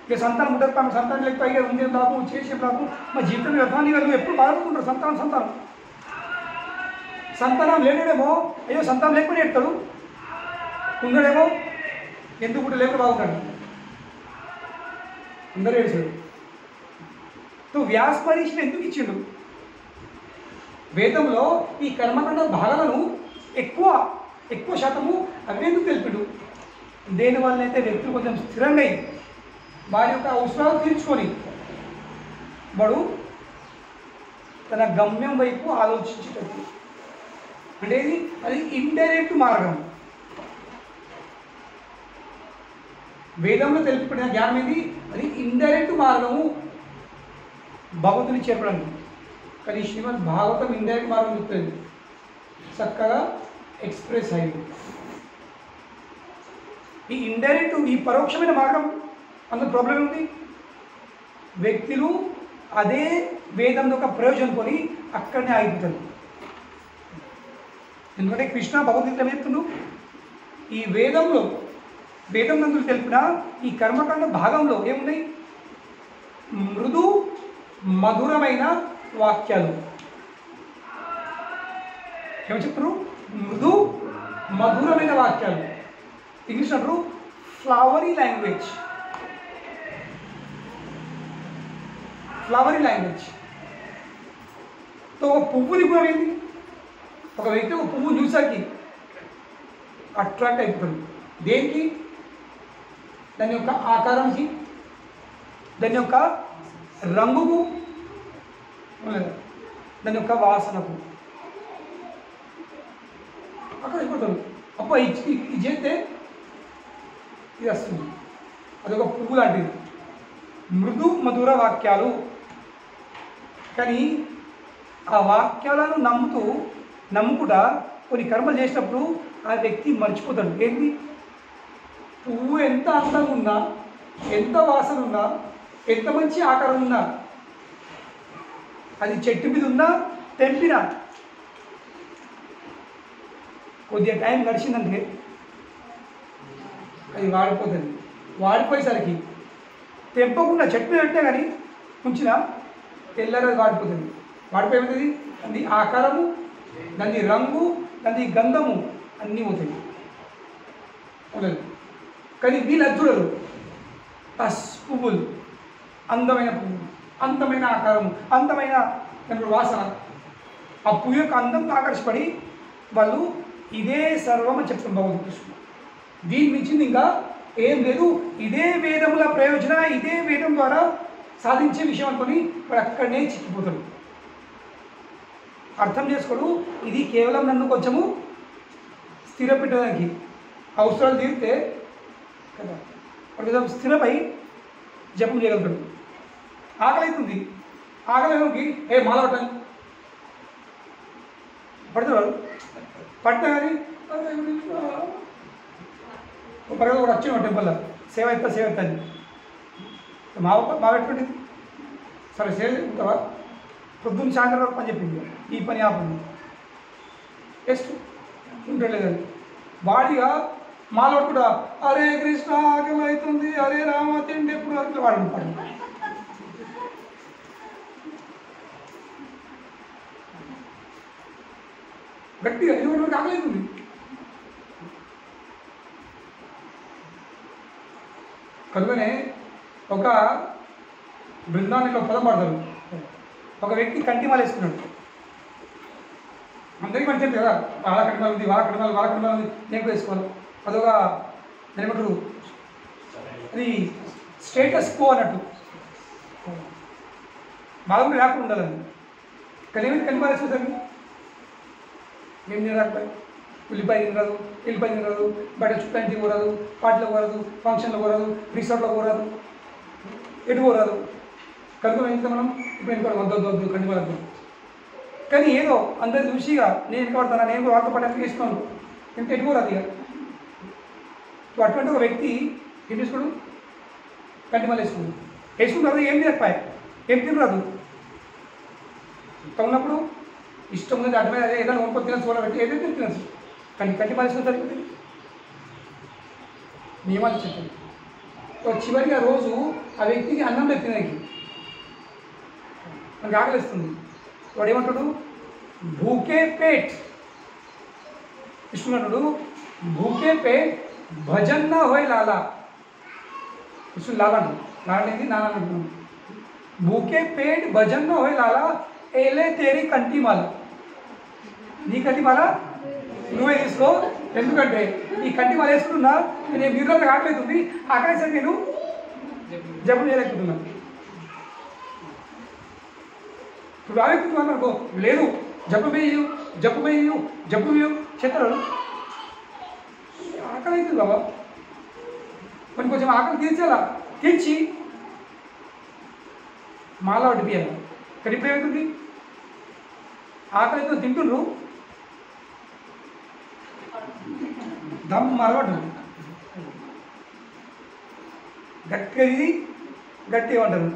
ఇక సంతానం ఉంటారు, సంతానం లేకపోతే ఇక ఉండే లాభం చేసే లాభం మా జీవితం వ్యర్థాన్ని వాళ్ళు ఎప్పుడు బాధపడుతుంటారు. సంతానం సంతానం లేడేమో అయ్యో సంతానం లేకపోతే ఎడతాడు, ఉన్నాడేమో ఎందుకు కూడా లేకుండా బాగుంటాడు, అందరూ ఏడ్చాడు. వ్యాస మహర్షిని ఎందుకు ఇచ్చిండు? వేదంలో ఈ కర్మకాండ భాగాలను ఎక్కువ శాతము అవేందుకు తెలిపిడు? దేనివల్లనైతే వ్యక్తులు కొంచెం స్థిరంగా వారి యొక్క అవసరాలు తీర్చుకొని వాడు తన గమ్యం వైపు ఆలోచించేటట్టు. అంటే అది ఇండైరెక్ట్ మార్గం. వేదంలో తెలిపిన జ్ఞానం ఏది? అది ఇండైరెక్ట్ మార్గము భగవంతుని చేపడానికి. కానీ శ్రీమద్ భాగవతం ఇండైరెక్ట్ మార్గం చెప్తుంది, చక్కగా ఎక్స్ప్రెస్ అయింది. ఈ ఇండైరెక్ట్, ఈ పరోక్షమైన మార్గం అందులో ప్రాబ్లం ఉంది. వ్యక్తులు అదే వేదం యొక్క ప్రయోజనం కొని అక్కడనే ఆగిపోతారు. ఎందుకంటే కృష్ణ భగవద్గీత చెప్తున్నాడు, ఈ వేదం నందులు తెలిపిన ఈ కర్మకాండ భాగంలో ఏమున్నాయి? మృదు మధురమైన వాక్యాలు. ఏమని చెప్తారు? మృదు మధురమైన వాక్యాలు. ఇంగ్లీష్ అంటారు ఫ్లవరీ లాంగ్వేజ్. Flowery language. తో ఒక పువ్వుని కూడా ఏంది, ఒక వ్యక్తి ఒక పువ్వు చూసాకి అట్రాక్ట్ అయిపోతుంది. దేనికి? దాని యొక్క ఆకారానికి, దాని యొక్క రంగుకు, దాని యొక్క వాసనకు అక్కడ అయిపోతుంది. అబ్బా ఇది చేస్తే ఇది వస్తుంది. అదొక పువ్వు లాంటిది. మృదు మధుర వాక్యాలు. కానీ ఆ వాక్యాలను నమ్ముకుంటా కొన్ని కర్మలు చేసినప్పుడు ఆ వ్యక్తి మర్చిపోతాడు. ఏంటి? పువ్వు ఎంత అందంగా ఉన్నా, ఎంత వాసన ఉన్నా, ఎంత మంచి ఆకారం ఉన్నా, అది చెట్టు మీద ఉన్నా తెంపినా కొద్దిగా టైం గడిచిందంటే అది వాడిపోతుంది. వాడిపోయేసరికి తెంపకుండా చెట్టు మీద పెట్టే కానీ ఉంచినా తెల్లరది వాడిపోతుంది. వాడిపోయేది దాని ఆకారము, దాని రంగు, దాని గంధము అన్నీ పోతాయి. ఉండదు. కానీ వీళ్ళు అద్దుడరు. పువ్వులు, అందమైన పువ్వు, అందమైన ఆకారము, అందమైన వాసన, ఆ పువ్వు యొక్క అందంతో ఆకర్షపడి వాళ్ళు ఇదే సర్వం అని చెప్తాం భగవద్గీత. దీని మించింది ఇంకా ఏం లేదు. ఇదే వేదముల ప్రయోజన, ఇదే వేదం ద్వారా సాధించే విషయం అనుకొని వాడు అక్కడనే చిక్కిపోతాడు. అర్థం చేసుకోడు. ఇది కేవలం నన్ను కొంచెము స్థిరపెట్టడానికి, అవసరాలు తీరితే కదా వాడు స్థిరపై జపం చేయగలుగుతాడు. ఆకలి అవుతుంది, ఆకలికి మాల పట్టాలి పడతాడు. పట్టినా కానీ పర్వాలేదు కూడా వచ్చిన టెంపుల్లో సేవ అవుతా అని మా పెట్టుకోండి. సరే సేవ ఉంటావా? పొద్దున్న సాయంత్రం వరకు పని చెప్పింది. ఈ పని ఆ పని టెస్ట్ ఉండలేదని వాడిగా మాలో కూడా హరే కృష్ణ ఆకలి అవుతుంది, హరే రామ తిండి ఎప్పుడు అట్లా వాడు పాడు. గట్టిగా ఎవరికి ఆకలి అవుతుంది. కనుకనే ఒక బృందానికి ఒక పదం పడతారు. ఒక వ్యక్తి కంటిమాల వేసుకున్నాడు. అందరికీ మంచి కదా, వాళ్ళ కంటిమాల ఉంది, వాళ్ళ కంటిమాల ఉంది, నేను కూడా వేసుకోవాలి. అదొక ఏమంటారు, అది స్టేటస్ కో అన్నట్టు. బాగా కూడా లేకుండా ఉండాలని. కానీ ఏమైంది కంటిమాల వేసుకోసరికి ఏం తినరాకపోయి, ఉల్లిపాయ తినరాదు, ఎల్లిపాయ తినరాదు, బయట చుట్టానికి పోరాదు, పార్టీలో పోరాదు, ఫంక్షన్లో పోరాదు, రిసార్ట్లో పోరాదు, ఎటు పోరాదు. కనుక ఎంత మనం ఇప్పుడు వెనుక వద్దు కంటిమాలతో. కానీ ఏదో అందరు చూసిగా నేను వెనుకబడతాను, నేను కూడా వాళ్ళతో పాటు వేసుకున్నాను, ఇంకా ఎటు పోరాదు. ఇక అటువంటి ఒక వ్యక్తి ఏం చేసుకోడు, కంటిమాల వేసుకుంటారు. ఏం తినకపోయా, ఏం తినరాదు. ఉన్నప్పుడు ఇష్టం ఉంది అర్థమైనా ఏదైనా వండుకొని తినచ్చు, పెట్టి ఏదైతే తినచ్చు. కానీ కంటిమాల వేసుకుని సరిపోతుంది. నియమాలు చెప్పండి. చివరిగా రోజు ఆ వ్యక్తికి అన్నం పెట్టినకి మనకి ఆకలిస్తుంది. వాడు ఏమంటాడు, భూకే పేట్ ఇస్తున్నాడు. భూకే పేట్ భజన్ నా హోయ్ లాలా ఇస్తుంది. లాలా లాడేది నాన్న అంటున్నాడు. భూకే పేట్ భజన్ నా హోయ్ లాలా ఏలే తేరి కంటిమాల, నీ కంటిమాల నువ్వే తీసుకో. ఎందుకంటే ఈ కంటిమాల వేసుకుంటున్నా నేను మీరు ఆకలిస్తుంది, ఆకలేసరికి నేను జపం చేయలేకపోతున్నా. ఇప్పుడు ఆలోచిస్తున్నాను అనుకో, లేదు జపమేయు చెప్తారు. ఆకలి అవుతుంది బాబా, కొన్ని కొంచెం ఆకలి తీర్చాలా, తీర్చి మాల వడ్డిపియాలి. ఇక్కడ ఇప్పుడు ఏమవుతుంది, ఆకలితో తింటుండ్రు, దమ్ అలవాటు గట్టిగా ఇది గట్టిగా అంటారు.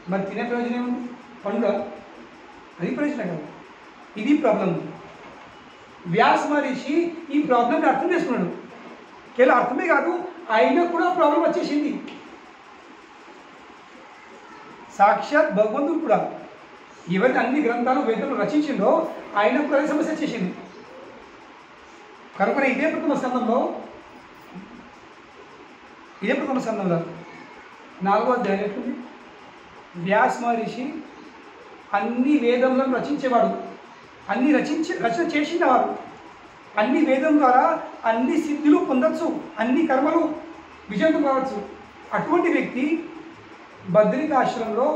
మరి తినే ప్రయోజనం ఏముంది? పండుగ అది ప్రయోజనం కాదు. ఇది ప్రాబ్లం. వ్యాస మహర్షి ఈ ప్రాబ్లంని అర్థం చేసుకున్నాడు. కేవలం అర్థమే కాదు, ఆయనకు కూడా ప్రాబ్లం వచ్చేసింది. సాక్షాత్ భగవంతుడు కూడా ఎవరిని అన్ని గ్రంథాలు వేదములు రచించిందో ఆయనకు కూడా సమస్య వచ్చేసింది. కనుక ఇదే ప్రథమ స్కందంలో 4వ అధ్యాయం ఎట్లుంది, వ్యాస మహర్షి అన్ని వేదములను రచించేవాడు, అన్ని రచన చేసినవాడు, అన్ని వేదం ద్వారా అన్ని సిద్ధులు పొందొచ్చు, అన్ని కర్మలు విజయం కావచ్చు. అటువంటి వ్యక్తి బద్రికాశ్రమంలో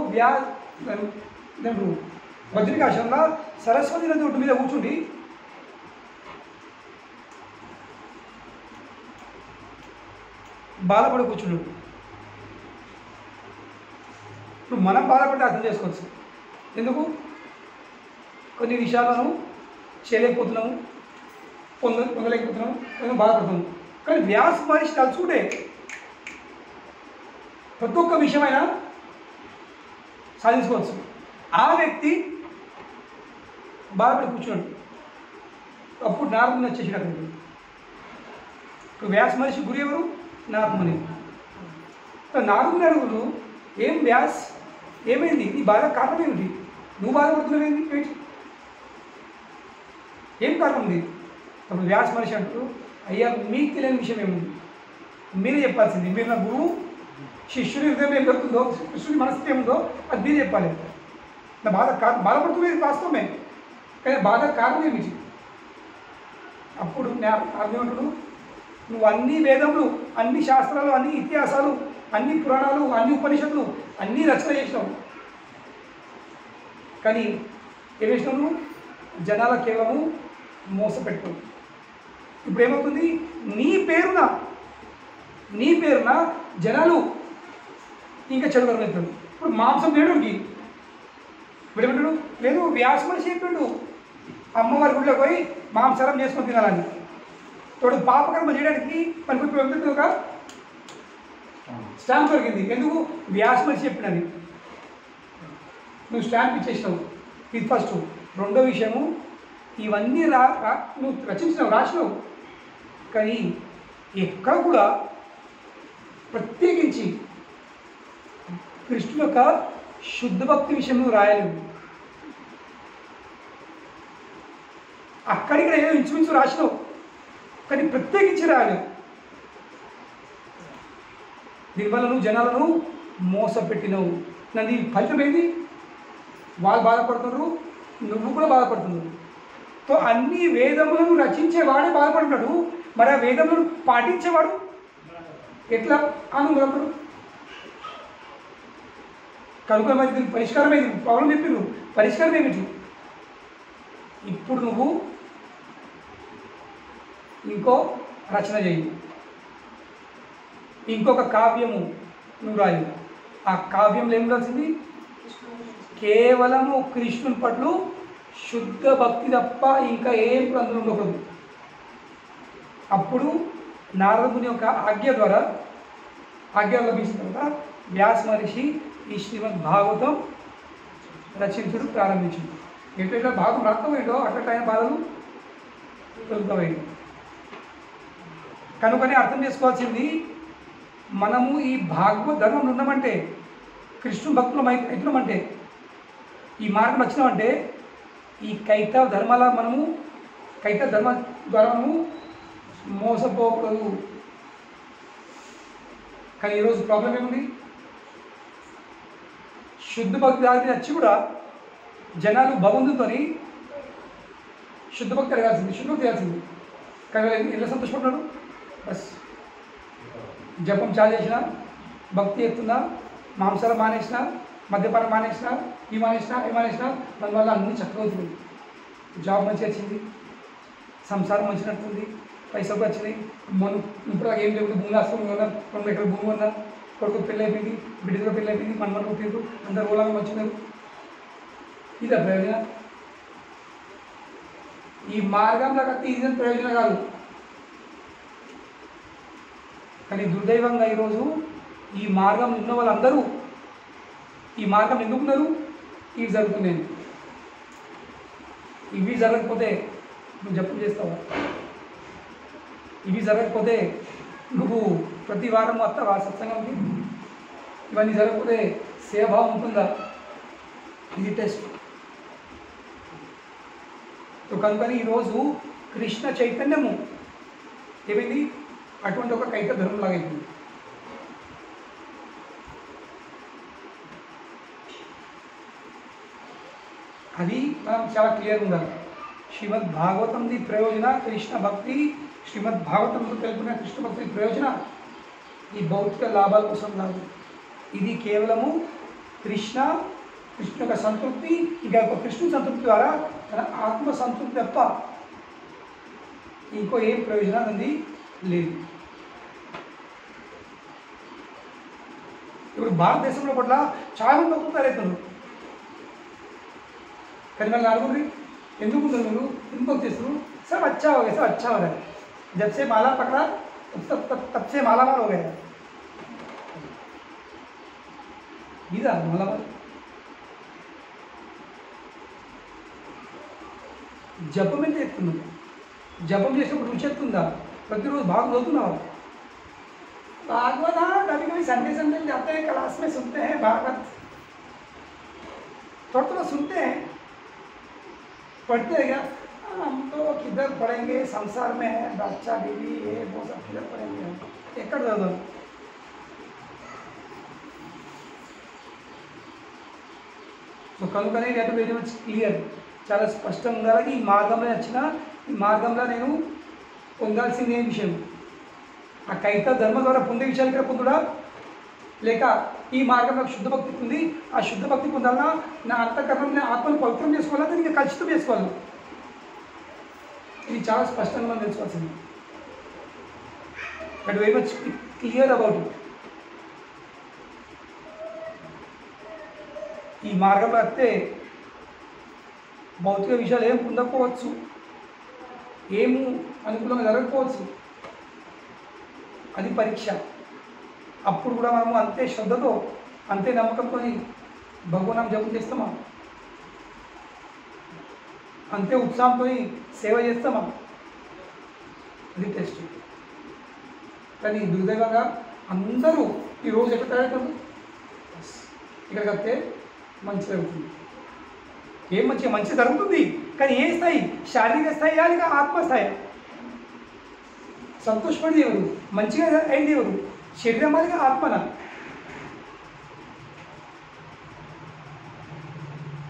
బద్రికాశ్రమంలో సరస్వతి నది ఒడ్డు మీద కూర్చుండి బాధపడి కూర్చుండు. ఇప్పుడు మనం బాధపడి అర్థం చేసుకోవచ్చు. ఎందుకు? కొన్ని విషయాలను చేయలేకపోతున్నాము, పొందలేకపోతున్నాము, కొంచెం బాధపడుతున్నాము. కానీ వ్యాస మహర్షి తలుచుకుంటే ప్రతి ఒక్క విషయమైనా సాధించుకోవచ్చు. ఆ వ్యక్తి బాధపడి కూర్చున్నాడు. అప్పుడు నారదుని వచ్చేసాడు అక్కడికి. ఇప్పుడు వ్యాస మహర్షి గురి ఎవరు? నారదుని. నారదుని అడుగులు, ఏం వ్యాస్, ఏమైంది? నీ బాధ కారణం ఏమిటి? నువ్వు బాధపడుతున్నావేంటి? ఏం కారణం ఉంది? అప్పుడు వ్యాస మహర్షి అంటూ, అయ్యా మీకు తెలియని విషయం ఏముంది, మీరే చెప్పాల్సింది. మీరు నా గురువు, శిష్యుడి హృదయం ఏం జరుగుతుందో, కృష్ణుడి మనస్థితి ఏముందో అది మీరే చెప్పాలి. నా బాధపడుతున్నది వాస్తవమే, కానీ బాధ కారణం ఏమిటి? అప్పుడు అర్జునుడు, నువ్వు అన్ని వేదములు, అన్ని శాస్త్రాలు, అన్ని ఇతిహాసాలు, అన్ని పురాణాలు, అన్ని ఉపనిషత్తులు అన్నీ రచన చేసినావు, కానీ ఏం చేసినావు నువ్వు? జనాల కేవలము మోసపెట్టావు. ఇప్పుడు ఏమవుతుంది? నీ పేరున జనాలు ఇంకా చెడు కలుగుతాడు. ఇప్పుడు మాంసం తినడానికి విడబెట్టడు లేదు. వ్యాస మహర్షి చెప్పిండు అమ్మవారి గుడిలోకి పోయి మాంసారం చేసుకొని తినాలని. తోడు పాపకర్మ చేయడానికి మనకు ఒక స్టాంప్ దొరికింది. ఎందుకు? వ్యాస మహర్షి చెప్పినది. నువ్వు స్టాంప్ ఇచ్చేసినావు. ఇది ఫస్ట్. రెండో విషయము, ఇవన్నీ నువ్వు రచించినావు, రాసినావు, కానీ ఎక్కడ కూడా ప్రత్యేకించి కృష్ణుని యొక్క శుద్ధ భక్తి విషయం నువ్వు రాయలేవు. అక్కడిక్కడ ఏదో ఇంచుమించు రాసినావు, కానీ ప్రత్యేకించి రాయలేవు. దీనివల్ల నువ్వు జనాలను మోసపెట్టినవు. నన్ను ఫలితం ఏంది? వాళ్ళు బాధపడుతున్నారు, నువ్వు కూడా బాధపడుతున్నావు. సో అన్ని వేదములను రచించేవాడే బాధపడుతున్నాడు, మరి ఆ వేదములను పాటించేవాడు ఎట్లా ఆనందపడు? కనుక మరి దీనికి పరిష్కారం ఏది? ప్రాబ్లం చెప్పి నువ్వు పరిష్కారం ఏమిటి? ఇప్పుడు నువ్వు ఇంకో రచన చేయి, ఇంకొక కావ్యము నువ్వు రాయి. ఆ కావ్యంలో ఏం రాసింది? కేవలము కృష్ణుని పట్ల శుద్ధ భక్తి తప్ప ఇంకా ఏం అందులో ఉండకూడదు. అప్పుడు నారదుని యొక్క ఆజ్ఞ లభించిన తర్వాత వ్యాస మహర్షి ఈ శ్రీమద్ భాగవతం రచించడం ప్రారంభించింది. ఎట్లా భాగం రాకపోయిందో అట్లా ఆయన బాధలు తొలుగుతాయి. కనుకనే అర్థం చేసుకోవాల్సింది, మనము ఈ భాగవత ధర్మంలో ఉన్నామంటే, కృష్ణుని భక్తులం అవుతున్నామంటే, ఈ మార్గం వచ్చినామంటే, ఈ కైతవ ధర్మ ద్వారా మనము మోసపోకూడదు. కానీ ఈరోజు ప్రాబ్లం ఏముంది? శుద్ధ భక్తి దానికి వచ్చి కూడా జనాలు భగవంతుతో శుద్ధ భక్తి అడగాల్సింది, శుద్ధ భక్తి చేయాల్సింది. కానీ ఎలా సంతోషపడ్డాడు? బస్ జపం చాలా చేసిన, భక్తి ఎత్తున్నా, మాంసాలు మానేసిన, మద్యపానం మానేసిన, ఈ మానేసిన దానివల్ల అన్నీ చక్కగా అవుతుంది. జాబ్ మంచిగా వచ్చింది, సంసారం మంచి నడుతుంది, పైసలు వచ్చినాయి. మనం ఇప్పుడు ఏం లేకుండా భూమి ఆస్తులు కొన్నా, 2 ఎకరాల భూమి కొన్నా, కొడుకు పెళ్ళి అయిపోయింది, బిడ్డలో పెళ్ళి అయిపోయింది, మన పుట్టిండ్రు, అందరు ఓలాగా వచ్చినారు. ఇదే ప్రయోజనం. ఈ మార్గంలో కట్టి ఇది ప్రయోజనం కాదు. కానీ దుర్దైవంగా ఈరోజు ఈ మార్గం ఉన్న వాళ్ళందరూ ఈ మార్గం ఎందుకున్నారు? ఇవి జరుగుతున్నాయి. ఇవి జరగకపోతే నువ్వు జపం చేస్తావా? ఇవి జరగకపోతే నువ్వు ప్రతి వారం వస్తావా సత్సంగంకి? ఇవన్నీ జరగకపోతే సేవాభావం ఉంటుందా? ఇది టెస్ట్. కనుకని ఈరోజు కృష్ణ చైతన్యము ఏమైంది? అటువంటి ఒక కైత ధర్మం లాగైంది. అది మనం చాలా క్లియర్ ఉండాలి. శ్రీమద్ భాగవతంది ప్రయోజన కృష్ణ భక్తి, శ్రీమద్ భాగవతంలో తెలిపిన కృష్ణ భక్తి ప్రయోజన ఈ భౌతిక లాభాల కోసం కాదు. ఇది కేవలము కృష్ణ యొక్క సంతృప్తి, ఇంకా ఒక కృష్ణుని సంతృప్తి ద్వారా తన ఆత్మ సంతృప్తి తప్ప ఇంకో ఏం ప్రయోజనం ఉంది లేదు. ఇప్పుడు భారతదేశంలో పట్ల చాలా మంది భక్తులు తయారవుతున్నారు. కానీ మళ్ళీ నలుగురి ఎందుకు ఉంటారు మీరు ఎందుకు భక్తి చేస్తారు? सब अच्छा हो गया, सब अच्छा हो रहा है, जब से माला पकड़ा तब से मालामाल हो गया. ఇదా మాలామాల్? జపం ఎంత ఎత్తున్నావు? జపం చేసినప్పుడు రుచి ఎత్తుందా? ప్రతిరోజు బాగా చదువుతున్నావా? भागवत हाँ कभी कभी संडे संडे जाते हैं, क्लास में सुनते हैं भागवत, थोड़ा थोड़ा सुनते हैं, पढ़ते हैं क्या? हम तो किधर पढ़ेंगे, संसार में है, बच्चा बीवी ये वो सब किधर पढ़ेंगे हम, ఎక్కడ చదువు? సో కనుకనే ఇట్ వెరీ మచ్ క్లియర్, చాలా స్పష్టంగా ఉండాలి. ఈ మార్గంలో వచ్చిన ఈ మార్గంలో నేను పొందాల్సింది ఏ విషయం, ఆ కైత ధర్మ ద్వారా పొందే విషయాలు ఇక్కడ పొందుడా, లేక ఈ మార్గంలో శుద్ధ భక్తి ఉంది, ఆ శుద్ధ భక్తి పొందాలన్నా నా అంతఃకరణం నా ఆత్మను పవిత్రం చేసుకోవాలా, దీనికి కలుషితం చేసుకోవాలి. ఇది చాలా స్పష్టంగా మనం తెలుసుకోవాల్సింది. But very much clear about it. ఈ మార్గంలో వస్తే భౌతిక విషయాలు ఏం పొందకపోవచ్చు, ఏము అనుకూలంగా జరగకపోవచ్చు, అది పరీక్ష. అప్పుడు కూడా మనము అంతే శ్రద్ధతో అంతే నమ్మకంతో భగవన్నామం జపం చేస్తామా, అంతే ఉత్సాహంతో సేవ చేస్తామా, అది టెస్ట్. కానీ దుర్దైవంగా అందరూ ఈరోజు ఎక్కడ తయారవుతారు, ఇక్కడికి వస్తే మంచి జరుగుతుంది. ఏం మంచి జరుగుతుంది, కానీ ఏ స్థాయి, శారీరక స్థాయి లేక ఆత్మస్థాయి? సంతోషపడి ఎవరు, మంచిగా అయింది ఎవరు, శరీరం మాదిగా ఆత్మన?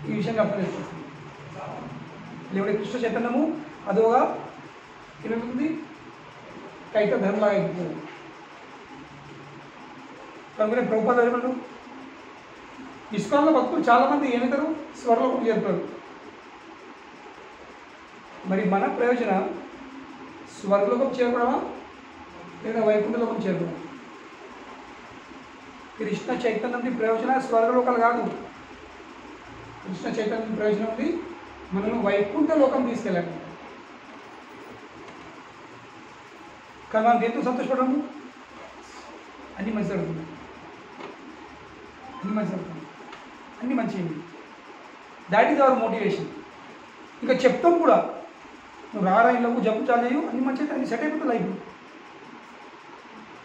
ఈ విషయంగా అర్థం చేసుకోవచ్చు. లేకపోతే కృష్ణ చైతన్యము అదోగా ఏమవుతుంది, కైత ధర్మలాగా అయిపోతుంది. కనుక ప్రభుపాద ఏమన్నారు, ఇస్కాన్లో భక్తులు చాలామంది ఏమవుతారు, స్వర్లోకం చేరుతారు. మరి మన ప్రయోజనం స్వర్గలోకం చేరుకోవడమా లేదా వైకుంఠలోకం చేరుకోవడం? కృష్ణ చైతన్యం ప్రయోజన స్వర్గలోకాలు కాదు. కృష్ణ చైతన్యం ప్రయోజనం ఉంది మనల్ని వైకుంఠ లోకం తీసుకెళ్ళాలి. కానీ మనం దేంతో సంతోషపడము, అన్ని మంచి జరుగుతుంది, అన్ని మంచి జరుగుతుంది, అన్ని మంచివి. That is our motivation. ఇంకా చెప్తాం కూడా, నువ్వు రారాయణకు జబ్బు చాలేయు, అన్ని మంచిగా అన్ని సెట్ అయిపోతుంది లైఫ్.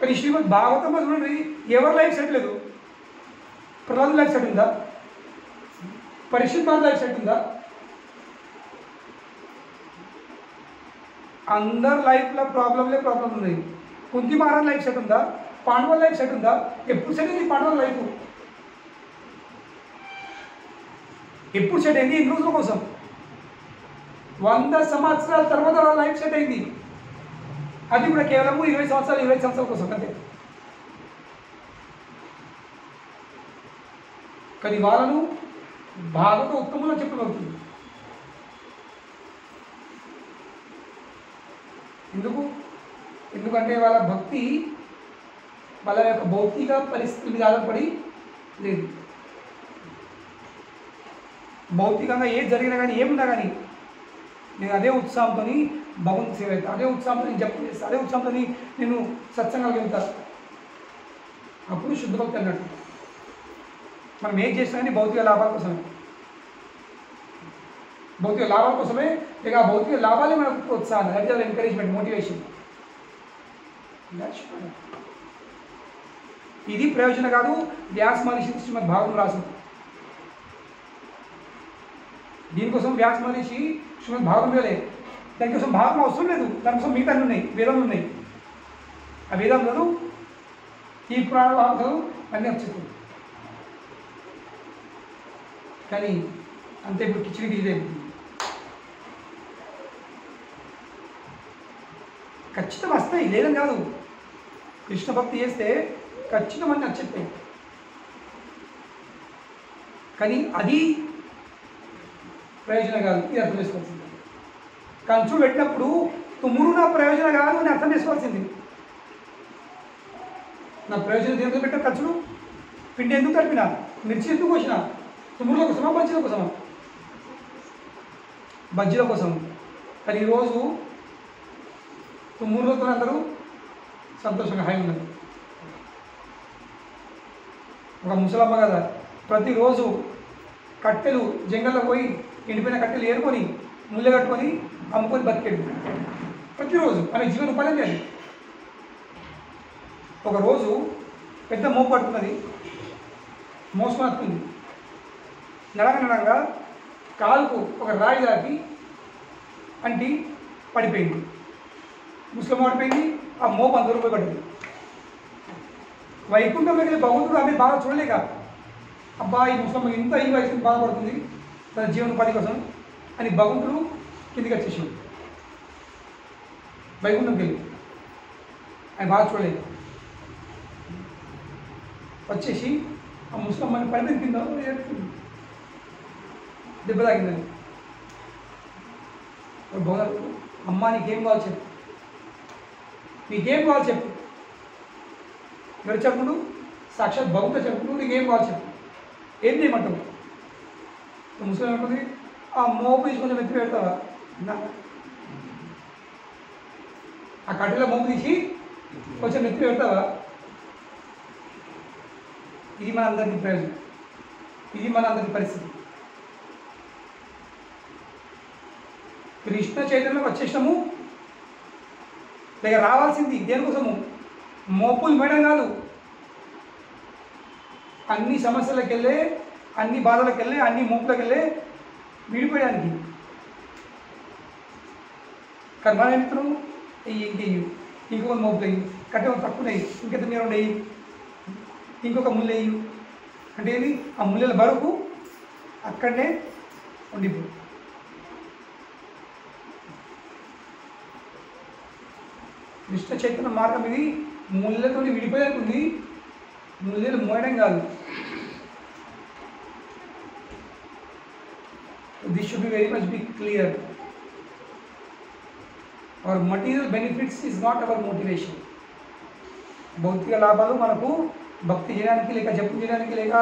కానీ శ్రీమద్ భాగవతంలో చూడండి, ఎవరి లైఫ్ సెట్ లేదు. ప్రహ్లాద్ లైఫ్ సెట్ ఉందా? పరీక్షిత్ మహారాజ్ లైఫ్ సెట్ ఉందా? అందరు లైఫ్లో ప్రాబ్లం ఉన్నాయి. కుంతి మహారాజ్ లైఫ్ సెట్ ఉందా? పాండవుల లైఫ్ సెట్ ఉందా? ఎప్పుడు సెట్ అయింది పాండవుల లైఫ్? ఎప్పుడు సెట్ అయింది? ఎన్ని రోజుల కోసం? 100 సంవత్సరాల తర్వాత వాళ్ళ లైఫ్ సెట్ అయింది. అది కూడా కేవలము 20 సంవత్సరాల కోసం అంతే. కానీ వాళ్ళను భాగవత ఉత్తమంలో చెప్పగలుగుతుంది. ఎందుకంటే వాళ్ళ భక్తి వాళ్ళ యొక్క భౌతిక పరిస్థితుల మీద ఆధారపడి లేదు. భౌతికంగా ఏది జరిగినా కానీ ఏమున్నా కానీ నేను అదే ఉత్సాహంతో భగవంతు సేవ అవుతాను, అదే ఉత్సాహంతో నేను జపం చేస్తాను, అదే ఉత్సాహంతో నేను సత్సంగాలకు వెళ్తాను. అప్పుడు శుద్ధ భక్తి అన్నట్టు. మనం ఏం చేసినా కానీ భౌతిక లాభాల కోసమే, భౌతిక లాభాల కోసమే. ఇక ఆ భౌతిక లాభాలే మనకు ప్రోత్సాహం, దట్ ఈస్ ఎంకరేజ్మెంట్, మోటివేషన్. ఇది ప్రయోజనం కాదు. వ్యాస మహర్షి శ్రీమద్ భాగవతం రాసింది. దీనికోసం వ్యాస మహర్షి శ్రీమద్ భాగవతం వేలే, దానికోసం భాగవతం అవసరం లేదు. దానికోసం మిగతా ఉన్నాయి, వేదాలు ఉన్నాయి. ఆ వేదాలు చదువు, ఈ పురాణ భాగం చదువు, అన్నీ వచ్చేస్తుంది. కానీ అంతే, ఇప్పుడు కిచిడి కిచిడి అయిపోతుంది. ఖచ్చితం వస్తాయి, లేదని కాదు. కృష్ణ భక్తి చేస్తే ఖచ్చితం అని నాకు చెప్పాయి. కానీ అది ప్రయోజనం కాదు, ఇది అర్థం చేసుకోవాల్సింది. కంచు పెట్టినప్పుడు తుమ్ముడు నా ప్రయోజనం కాదు అని అర్థం చేసుకోవాల్సింది. నా ప్రయోజనం దేనితో పెట్టిన ఖర్చులు, పిండి ఎందుకు కలిపినా, మిర్చి ఎందుకు కోసినా, తుమ్ముడుల కోసమా బజ్జీల కోసమా? బజ్జీల కోసం. కానీ ఈరోజు తుమ్ముడులతో అందరూ సంతోషంగా హాయి ఉన్నారు. ఒక ముసలమ్మ కదా, ప్రతిరోజు కట్టెలు జంగల్లో పోయి ఎండిపోయిన కట్టెలు ఏరుకొని ముళ్ళ కట్టుకొని అమ్ముకొని బతికేది. ప్రతిరోజు ఆమె జీవన ఉపాధి లేదు. ఒకరోజు పెద్ద మోపు పట్టుకున్నది, మోసుకొని వస్తుంది. నడగనడంగా కాలుకు ఒక రాయి దాకి అంటి పడిపోయింది. ముసలమ్మ పడిపోయింది, ఆ మోపు అంత రూపాయి పడింది. వైకుంఠం మిగిలిన భగవంతుడు ఆమె బాగా చూడలేక, అబ్బా ఈ ముసలమ్మ ఇంత ఈ వయసుకి బాధపడుతుంది తన జీవనోపాధి కోసం అని భగవంతుడు కిందికి వచ్చేసాడు. వైకుంఠంకి వెళ్ళి ఆయన బాగా చూడలేదు. వచ్చేసి ఆ ముసలమ్మని పడిపోయింది, కింద దెబ్బ తాగిందని. భగవంతుడు, అమ్మ నీకేం కావాలి చెప్పు, నీకేం కావాలి చెప్పు. ఎవరు చెప్పుడు? సాక్షాత్ భగవంతుడు చెప్పుడు, నీకేం కావాలి చెప్పు, ఏం చేయమంటావు? ముసలి ఉంటుంది, ఆ మోపు తీసి కొంచెం ఎత్తి పెడతావా? ఆ కట్టెల మోపు తీసి కొంచెం ఎత్తి పెడతావా? ఇది మన అందరికీ ప్రయోజనం, ఇది మన అందరి పరిస్థితి. కృష్ణ చైతన్యంలోకి వచ్చేసినాము, లేక రావాల్సింది దేనికోసము? మోపులు మేడం కాదు, అన్ని సమస్యలకు వెళ్ళే, అన్ని బాధలకు వెళ్ళే, అన్ని మోపులకు వెళ్ళే విడిపోయడానికి. కానీ మనం చెప్తున్నాం, వెయ్యి ఇంకెయ్యి, ఇంకొక మోపులు వేయి, కట్టె తక్కువనేయి, ఇంకెంత మీరు వేయి, ఇంకొక ముళ్ళు వేయు అంటే ఏది? ఆ ముళ్ళల బరువు అక్కడనే ఉండిపో. కృష్ణ చైతన్య మార్గం ఇది ముళ్ళతో విడిపోయేది, ముళ్ళలు మోయడం కాదు. This should be very much be clear. Our material benefits is not our motivation. భౌతిక లాభాలు మనకు భక్తి చేయడానికి, లేక జపం చేయడానికి, లేక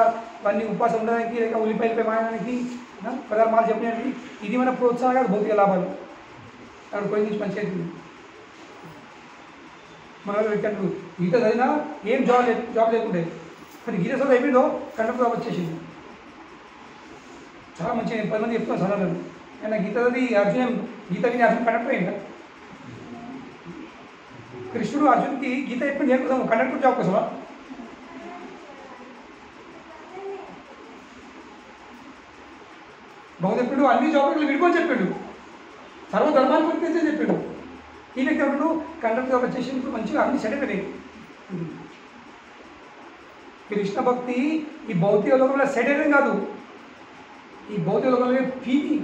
అన్ని ఉపవాసం ఉండడానికి, లేక ఉల్లిపాయలపై మాయడానికి, పదార్థాలు చెప్పడానికి, ఇది మన ప్రోత్సాహం కాదు. భౌతిక లాభాలు అక్కడ కొన్ని నుంచి మంచిగా మన వ్యక్తులు గీత చదివినా ఏం జాబ్ లేకుండే, కానీ గీత చదువు అయిపోయిందో కండక్టర్ జాబ్ వచ్చేసింది. చాలా మంచిగా 10 మంది చెప్తున్నాను చదవలేదు. ఆయన గీత చదివి అర్జున్, గీత విని అర్జున్ కండక్టర్ అయిందా? కృష్ణుడు అర్జున్కి గీత చెప్పింది ఏం కోసం? కండక్టర్ జాబ్ కోసమా? భగవద్గీతుడు అన్ని జాబులు విడిపోని చెప్పాడు, సర్వధర్మాన్ని గురించి చెప్పాడు. ఈ వ్యక్తి ఎవరు? కండక్టర్ జాబ్ వచ్చేసి మంచిగా అన్ని సెట్ అయిపోయినాయి. కృష్ణ భక్తి ఈ భౌతిక లోకంలో సెట్ అయ్యడం కాదు, ఈ భౌతిక లోకంలో పీకి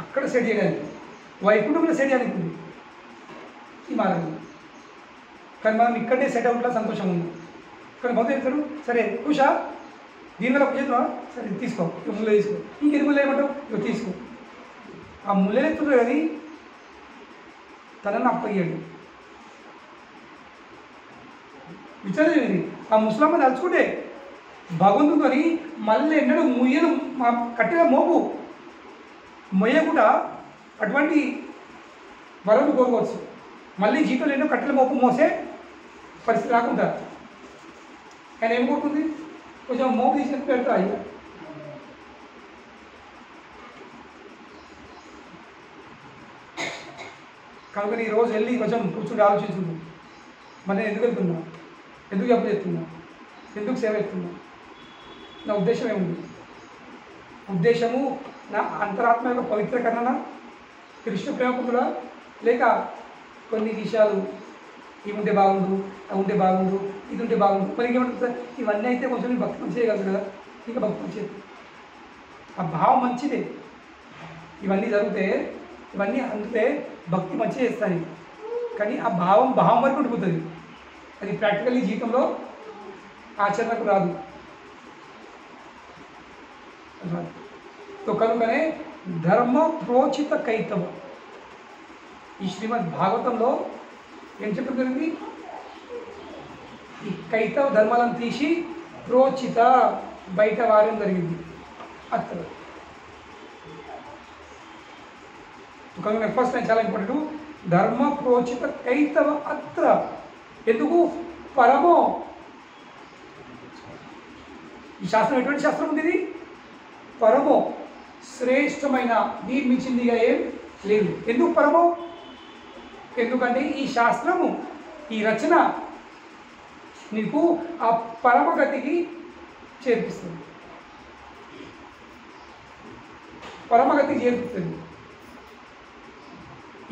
అక్కడ సెట్ చేయడానికి, వైకుంఠంలో సెట్ చేయడానికి ఉంది ఈ మార్గం. కానీ మనం ఇక్కడే సెట్ అవుట్లా సంతోషం ఉంది. కానీ భౌతిక చెప్తాడు, సరే కూషా దీనివల్ల ఒక చేతున్నా, సరే తీసుకో, ఇక ముళ్ళు తీసుకో, ఇంకెన్ని ముళ్ళు ఏమంటావు, ఇక తీసుకో. ఆ ముళ్ళని ఎత్తుడు కానీ తనని అప్పయ్యాడు. విచారింది ఆ ముసలమ్మ తలుచుకుంటే భగవంతుని మళ్ళీ ఎన్నడూ ముయ్యను, మా కట్టెల మోపు మొయ్యకుండా అటువంటి వరం కోరుకోవచ్చు. మళ్ళీ జీవితంలో ఎన్నో కట్టెల మోపు మోసే పరిస్థితి రాకుండా ఆయన ఏం కోరుకుంది? కొంచెం మోపు తీసి పెడతా అయ్యా. కనుక ఈరోజు వెళ్ళి కొంచెం కూర్చుండి ఆలోచించుకుంది, మరి నేను ఎందుకు వెళ్తున్నా, ఎందుకు జపం చేస్తున్నా, ఎందుకు సేవ చేస్తున్నా, నా ఉద్దేశం ఏముంది? ఉద్దేశము నా అంతరాత్మ యొక్క పవిత్రీకరణ, కృష్ణ ప్రేమకుడా, లేక కొన్ని విషయాలు ఇవి ఉంటే బాగుండు, అవి ఉంటే బాగుండు, ఇది ఉంటే బాగుండు. మరి ఇంకేమంటుంది సార్, ఇవన్నీ అయితే కొంచెం భక్తి పని చేయగలదు కదా, ఇంకా భక్తి పని చేయదు. ఆ భావం మంచిదే. ఇవన్నీ జరిగితే ఇవన్నీ అందుతే భక్తి మంచి చేస్తాయి. కానీ ఆ భావం భావం వరకు ఉండిపోతుంది. అది ప్రాక్టికల్లీ జీవితంలో ఆచరణకు రాదు. కనుకనే ధర్మ ప్రోచిత కైతవం ఈ శ్రీమద్ భాగవతంలో ఏం చెప్పడం జరిగింది? ఈ కైతవ ధర్మాలను తీసి ప్రోచిత బయట వాడడం జరిగింది. అత్ర కనుక ఫస్ట్ నేను చాలా ఇంపార్టెంట్. ధర్మ ప్రోచిత కైతవ అత్ర. ఎందుకు? పరమో. ఈ శాస్త్రం ఎటువంటి శాస్త్రం ఉంది? ఇది పరమో శ్రేష్టమైన, దీని మించిందిగా ఏం లేదు. ఎందుకు పరమో? ఎందుకంటే ఈ శాస్త్రము, ఈ రచన నీకు ఆ పరమగతికి చేర్పిస్తుంది. పరమగతికి చేర్పిస్తుంది.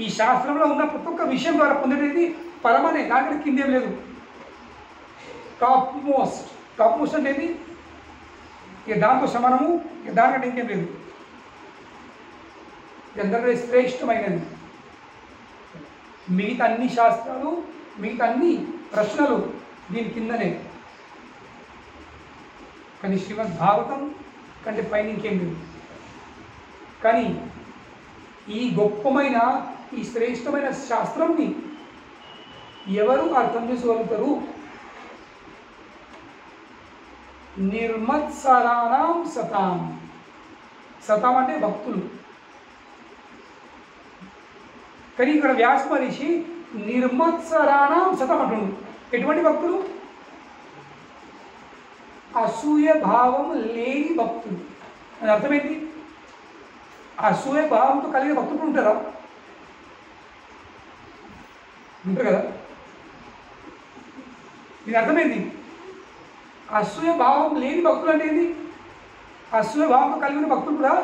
ఈ శాస్త్రంలో ఉన్న ప్రతి ఒక్క విషయం ద్వారా పొందేది పరమనే, దాంట్లో కిందేం లేదు. టాప్ మోస్ట్ అనేది ఇక దాంతో సమానము, ఇక దానికంటే ఇంకేం లేదు. అందరికీ శ్రేష్టమైనది. మిగతా అన్ని శాస్త్రాలు, మిగతా అన్ని ప్రశ్నలు దీని కిందనే. కానీ శ్రీమద్ భాగవతం కంటే పైన ఇంకేం లేదు. కానీ ఈ గొప్పమైన, ఈ శ్రేష్టమైన శాస్త్రంని ఎవరు అర్థం చేసుకోగలుగుతారు? నిర్మత్సరాణం సతాం. సతాం అంటే భక్తులు. కానీ ఇక్కడ వ్యాస మహర్షి నిర్మత్సరాణం సతం అంటున్నాడు. ఎటువంటి భక్తులు? అసూయ భావం లేని భక్తులు. అది అర్థమైంది. అసూయ భావంతో కలిగిన భక్తులు ఉంటారా? ఉంటారు కదా. ఇది అర్థమైంది. అసూయ భావం లేని భక్తులు అంటే ఏంటి? అసూయ భావంతో కలిగిన భక్తులు కూడా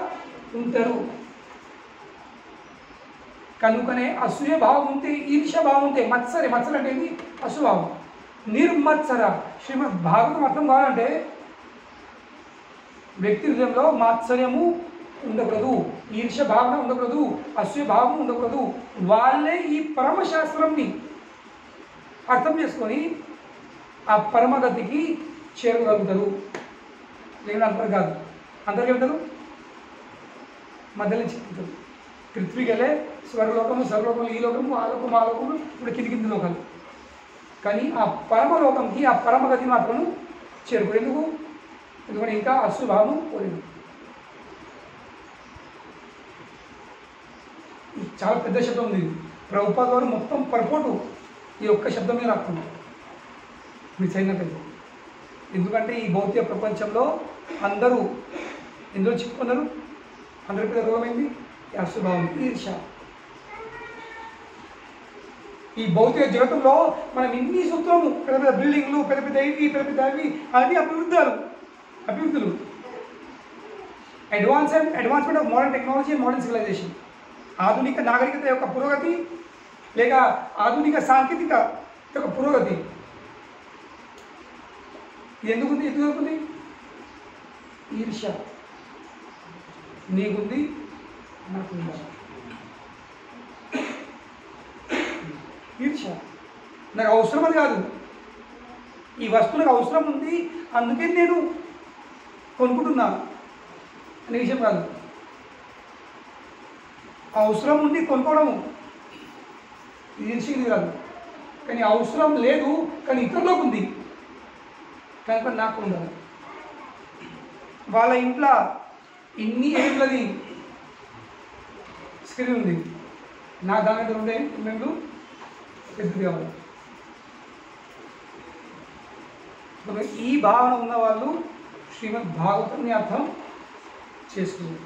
ఉంటారు. కనుకనే అసూయ భావం ఉంటే, ఈర్ష్య భావం ఉంటే, మత్సర అంటే ఏంటి? అసూభావం. నిర్మత్సర. శ్రీమద్ భాగవతం అర్థం కావాలంటే వ్యక్తి హృదయంలో మాత్సర్యము ఉండకూడదు, ఈర్ష్య భావన ఉండకూడదు, అసూయ భావం ఉండకూడదు. వాళ్ళే ఈ పరమశాస్త్రంని అర్థం చేసుకొని ఆ పరమగతికి చేరగలుగుతారు. లేని అందరు కాదు. అందరికీ వెళ్తారు, మధ్యలో చిక్కుతారు. పృథ్వీకి వెళ్ళే స్వర్గలోకము, సర్వలోకము, ఈ లోకము, ఆ లోకము, ఆ లోకము, ఇప్పుడు కింది లోకాలు. కానీ ఆ పరమలోకంకి, ఆ పరమగతి మాత్రం చేరుకో. ఎందుకంటే ఇంకా అశుభావం పోలేదు. చాలా పెద్ద శబ్దం ఉంది. ప్రభుపాద వారు మొత్తం పరపోటు ఈ ఒక్క శబ్దం మీద రాస్తున్నారు మీరు చదివినట్లయితే. ఎందుకంటే ఈ భౌతిక ప్రపంచంలో అందరూ ఎందులో చిక్కుకున్నారు? అందరి పెద్ద రోగమైంది అశుభావం, ఈర్ష. ఈ భౌతిక జగత్తులో మనం ఇన్ని సూత్రము, పెద్ద పెద్ద బిల్డింగ్లు, పెద్ద పెద్ద అవి అన్ని అభివృద్ధులు. Advancement of modern technology and modern civilisation. ఆధునిక నాగరికత యొక్క పురోగతి లేక ఆధునిక సాంకేతిక యొక్క పురోగతి. ఇది ఎందుకు జరుగుతుంది? ఈర్ష. నీకుంది, నాకుందా. ఈర్ష. నాకు అవసరం అని కాదు, ఈ వస్తువు నాకు అవసరం ఉంది అందుకే నేను కొనుక్కుంటున్నా అనే విషయం కాదు. అవసరం ఉండి కొనుక్కోవడము ఈర్ష్యకి కాదు. కానీ అవసరం లేదు, కానీ ఇతరులకు ఉంది కనుక నాకు ఉండాలి. వాళ్ళ ఇంట్లో ఇన్ని ఏళ్ళది స్క్రీన్ ఉంది, నా దాని దగ్గర ఉండే మేము పెద్దది కావాలి. ఈ భావన ఉన్న వాళ్ళు శ్రీమద్ భాగవతాన్ని అర్థం చేసుకున్నారు.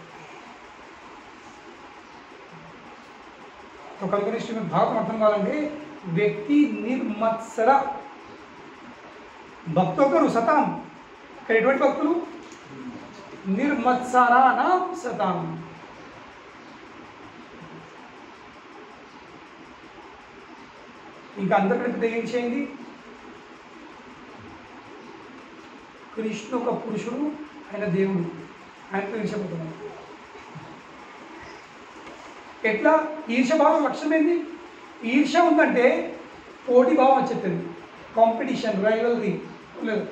కనుక శ్రీమద్ భాగవతం అర్థం కావాలంటే వ్యక్తి నిర్మత్సర భక్తులు సతాం. ఇక్కడ ఎటువంటి భక్తులు? నిర్మత్సరాణం సతాం. ఇంకా అందరికంటే తెలియచేయండి, కృష్ణు ఒక పురుషుడు, ఆయన దేవుడు. ఆయనతో ఈర్ష్యపడుతున్నాను. ఎట్లా? ఈర్ష్య భావం లక్ష్యం ఏంది? ఈర్ష్య ఉందంటే పోటీ భావం వచ్చేస్తుంది, కాంపిటీషన్, రైవల్రీ లేదు.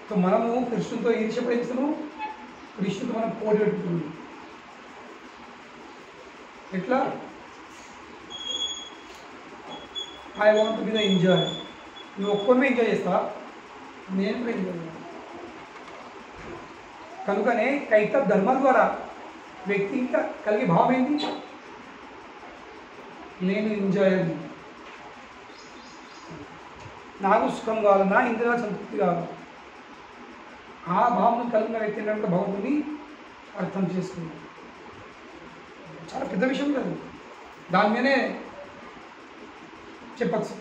సో మనము కృష్ణుతో ఈర్ష్య ప్రేమిస్తున్నాము, కృష్ణుతో మనం పోటీ పెట్టుకుంటున్నాం. ఎట్లా? I want be the enjoy. నువ్వు ఒక్కరిని ఎంజాయ్ చేస్తావా? నేను కూడా ఎంజాయ్ చేయాలి. కనుకనే కైత ధర్మం ద్వారా వ్యక్తి కలిగే భావం ఏంటి? నేను ఎంజాయ్ అని, నాకు సుఖం కావాలి, నా ఇంద్రియాల సంతృప్తి కావాలి. ఆ భావం కలిగిన వ్యక్తి ఏంటంటే భగవంతుని అర్థం చేసుకుంది. చాలా పెద్ద విషయం కాదు, దాని మీదనే చెప్పచ్చు.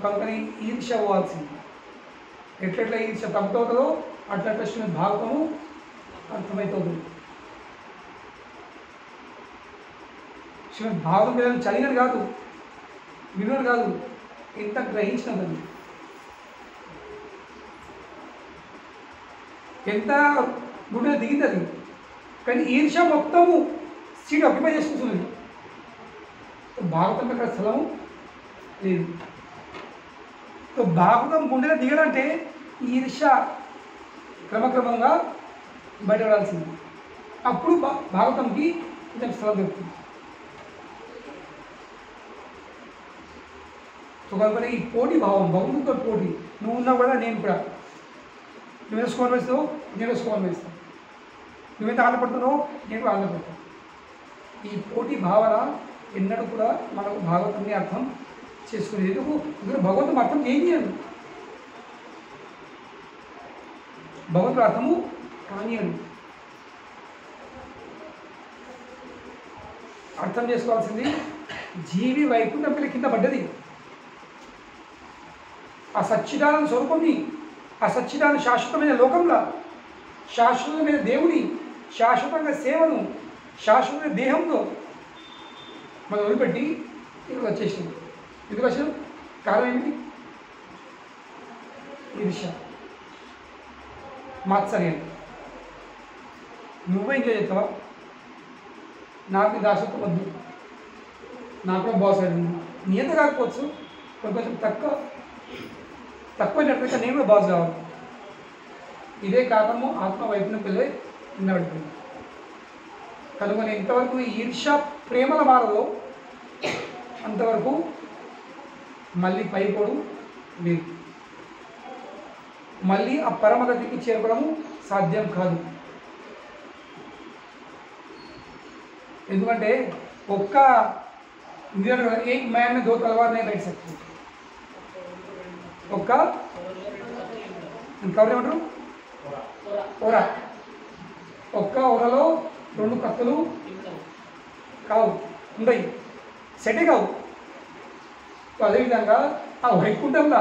కనుకని ఈర్ష్య అవ్వాల్సింది. ఎట్లెట్లా ఈర్ష్య తగ్గుతుందో అట్లట్లా శ్రీమద్ భాగవతము అర్థమవుతుంది. శ్రీమద్ భాగవతం మీద చదివినది కాదు, వినడు కాదు, ఎంత గ్రహించినదని, ఎంత గుండె దిగింది అది. కానీ ఈర్ష్య మొత్తము సీట్ ఆక్యుపై చేసుకుంటున్నది. భాగవతం అక్కడ స్థలము లేదు. సో భాగవతం గుండెలో దిగడంటే ఈర్ష్య క్రమక్రమంగా బయటపడాల్సింది. అప్పుడు భాగవతంకి కొంచెం స్థలం దొరుకుతుంది. సో కనుక ఈ పోటీ భావం, భగవంతుడితో పోటీ, నువ్వు ఉన్నా కూడా నేను కూడా, నువ్వు స్కోర్ అనుభవిస్తావు, నేను స్కోర్ అనుభవిస్తాను, నువ్వెంత ఆనందపడుతున్నావు, నేను కూడా ఆనందపడతాను. ఈ పోటీ భావన ఎన్నడూ కూడా మనకు భాగవతాన్ని అర్థం చేసుకునేది. ఎందుకు? ఎందుకంటే భగవంతుడు అర్థం ఏం చేయండి, భగవంతుడు అర్థము కానియండి. అర్థం చేసుకోవాల్సింది జీవి వైకుంఠం పిల్ల కింద పడ్డది. ఆ సచ్చిదానంద స్వరూపంని, ఆ సచ్చిదానంద శాశ్వతమైన లోకంలో, శాశ్వతమైన దేవుని, శాశ్వతంగా సేవను, శాశ్వతమైన దేహంతో మనం వదిలిపెట్టి ఇక్కడ వచ్చేసింది. ఎందుకు వచ్చాం? కారణం ఏమిటి? ఈర్ష్య, మాత్సర్యం. నువ్వే ఎంజాయ్ చేస్తావా? నాకు దాసత్వం వద్దు, నాకు కూడా బాస్ అయింది. నీ ఎంత కాకపోవచ్చు, కొంచెం తక్కువైనట్లయితే నేను కూడా బాస్ కావాలి. ఇదే కారణము ఆత్మ వైపున పిల్లే నిలబడిపోయింది. కనుక నేను ఇంతవరకు ఈర్ష్య ప్రేమల మారలో అంతవరకు మళ్ళీ పైపోడు లేదు, మళ్ళీ ఆ పరమగతికి చేరుకోవడము సాధ్యం కాదు. ఎందుకంటే ఒక్క एक मैन में 2 तलवार नहीं बैठ सकती. ఒక్క కవర్ ఏమంటారు? ఓర. ఒక్క ఓరలో 2 కత్తులు కావు, ఉండయి, సెటే కావు. అదేవిధంగా ఆ వైకుంఠంలో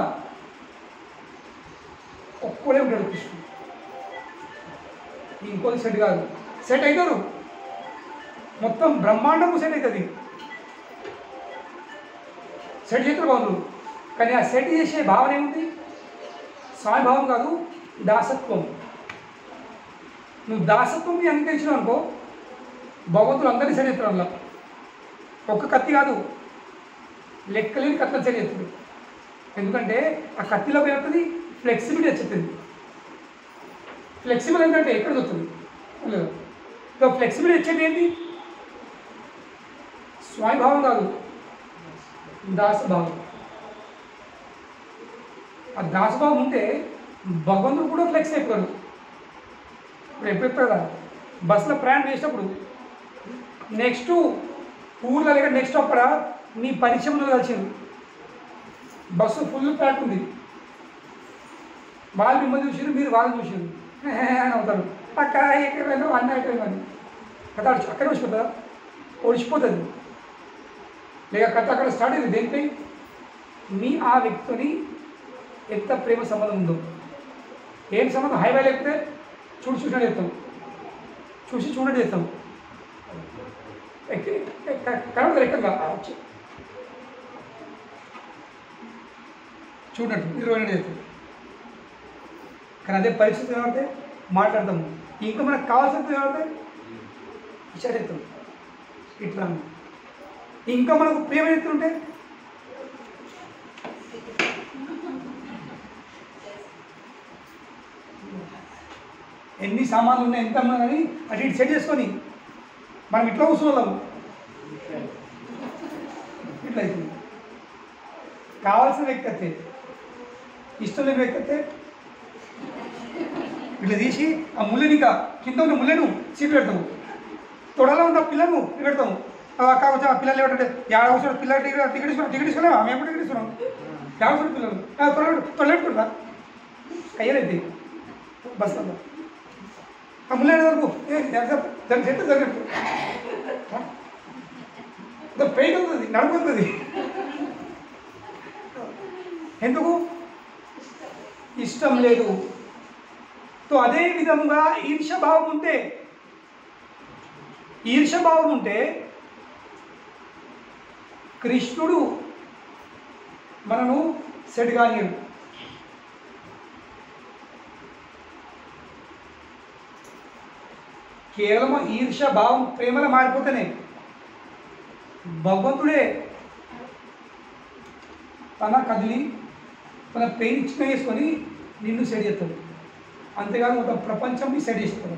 ఒక్కడే ఉంటాడు కృష్ణుడు, ఇంకోటి సెట్ కాదు. సెట్ అవుతారు, మొత్తం బ్రహ్మాండము సెట్ అవుతుంది, సెట్ చేతులు బాగుంది. కానీ ఆ సెట్ చేసే భావన ఏముంది? స్వామి భావం కాదు, దాసత్వం. నువ్వు దాసత్వం అంగీకరించినావు అనుకో, భగవంతుడు అందరినీ సెట్ చేస్తాడు. అలా ఒక్క కత్తి కాదు, లెక్కలేని కత్తులు సెట్ చేస్తుంది. ఎందుకంటే ఆ కత్తిలో ఏమవుతుంది? ఫ్లెక్సిబిలిటీ వచ్చేస్తుంది. ఫ్లెక్సిబుల్ ఏంటంటే ఎక్కడ వస్తుంది? లేదు, ఫ్లెక్సిబిలిటీ వచ్చేది ఏంటి? స్వామి భావం కాదు, దాసభావం. ఆ దాసభావం ఉంటే భగవంతుడు కూడా ఫ్లెక్స్ అయిపోయాడు. ఇప్పుడు ఎప్పుడెప్పుడు బస్సులో ప్రయాణం చేసినప్పుడు నెక్స్ట్ ఊర్లో లేక నెక్స్ట్ అక్కడ మీ పరిచయంలో కలిసింది, బస్సు ఫుల్ ప్యాక్ ఉంది, వాళ్ళు మిమ్మల్ని చూసారు, మీరు వాళ్ళని చూసారు అని అవుతారు. అక్కడ ఎక్కడ వెళ్ళావు, అన్న ఎక్కడ వెళ్ళాను, కథ అక్కడ వచ్చిపోతుందా? ఒడిచిపోతుంది. లేక కథ అక్కడ స్టార్ట్ అయింది. దేనిపై? మీ ఆ వ్యక్తిని ఎంత ప్రేమ సంబంధం ఉందో. ఏం సంబంధం? హైవే లేకపోతే చూసినట్టు చేస్తాం, చూడట్టు చేస్తాం, కనబడదు ఎక్కగా చూడనట్టు 22 చేస్తాం. కానీ అదే పరిస్థితి ఏమంటే మాట్లాడతాము. ఇంకా మనకు కావాల్సింది ఏమంటే ఇచ్చారెత్తాం ఇట్లా. ఇంకా మనకు ప్రేమ ఎత్తుంటే ఎన్ని సామాన్లు ఉన్నాయి ఎంత ఉన్నా కానీ అటు ఇటు సెట్ చేసుకొని మనం ఇట్లా కూర్చోలేము. ఇట్లా అవుతుంది. కావాల్సిన వ్యక్తి అయితే ఇష్టం లేని వ్యక్తి అయితే ఇట్లా తీసి ఆ ముళ్ళని ఇంకా కింద ఉన్న ముళ్ళను సీట్ పెడతాము. తొడలో ఉన్న పిల్లలను పెడతాము. కావచ్చు ఆ పిల్లలు ఏమంటే ఏడవసరం పిల్లలు టికెట్ ఇస్తున్నాం మేము ఎప్పుడు టికెట్ ఇస్తున్నాం ఏడవసరం పిల్లలు తొలెట్టుకుంటా అయ్యలేదు బస్సులో ఆ ముళ్ళని వరకు దాని చెట్టు జరిగినట్టు పెయిన్ అవుతుంది నడుపుతుంది. ఎందుకు ఇష్టం లేదు. సో అదే విధంగా ఈర్ష్యభావం ఉంటే కృష్ణుడు మనను సెట్ కానియడు. కేవలం ఈర్ష్యభావం ప్రేమలో మారిపోతేనే భగవంతుడే తన కదిలి తన పెయిన్ ఇచ్చిన వేసుకొని నిన్ను సెట్ చేస్తాడు. అంతేకాదు మొత్తం ప్రపంచంని సెట్ చేస్తాడు.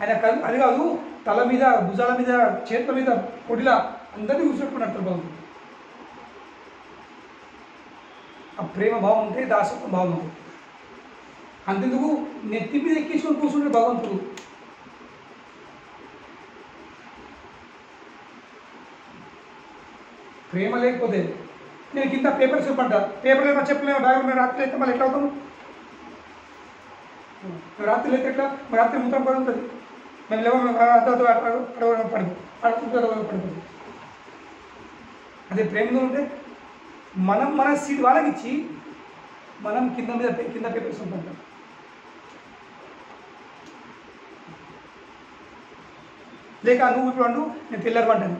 ఆయన అది కాదు తల మీద భుజాల మీద చేతుల మీద పొడిలా అందరినీ కూర్చోట్టుకున్నట్టు భగవంతుడు. ఆ ప్రేమ భావం ఉంటే దాసత్వం భావం ఉంటుంది. అంతెందుకు నెత్తి మీద ఎక్కించుకొని కూర్చుంటే భగవంతుడు. ప్రేమ లేకపోతే నేను కింద పేపర్స్ చెప్పంట పేపర్ లేదా చెప్పలేము బ్యాగ్ మేము రాత్రి అయితే మళ్ళీ ఎట్లా అవుతాము? రాత్రి అయితే ఎట్లా రాత్రి మూత్రం పడుతుంది మేము పడిపోతుంది. అదే ప్రేమలో ఉంటే మనం మన సీట్ వాళ్ళకి ఇచ్చి మనం కింద పేపర్స్ ఉంటాం. లేక నువ్వు ఇప్పుడు అండు నేను తెల్లారి పంటాను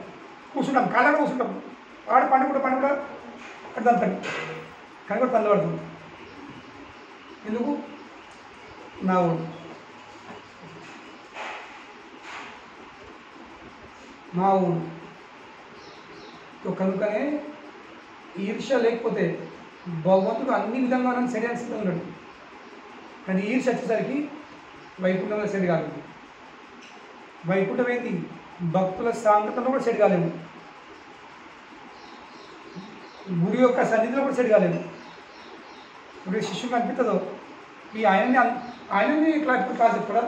కూర్చుంటాం కాళ్ళగా కూర్చుంటాం. వాడు పండు కూడా అర్థంతాడు కానీ కూడా తల్లి పడుతుంది. ఎందుకు నా ఊరు కనుకనే ఈర్ష్య లేకపోతే భగవంతుడు అన్ని విధంగా నన్ను సరి అని సిద్ధంగా ఉన్నాడు. కానీ ఈర్ష్య వచ్చేసరికి వైకుంఠంలో సెట్ కాలేదు. వైకుంఠం ఏంటి భక్తుల సాంగతంలో కూడా సెట్ కాలేము. గురి యొక్క సన్నిధిలో కూడా సెట్ కాలేదు. ఇప్పుడు శిష్యుడు అనిపిస్తుందో ఈ ఆయనని క్లాస్ చెప్తారా?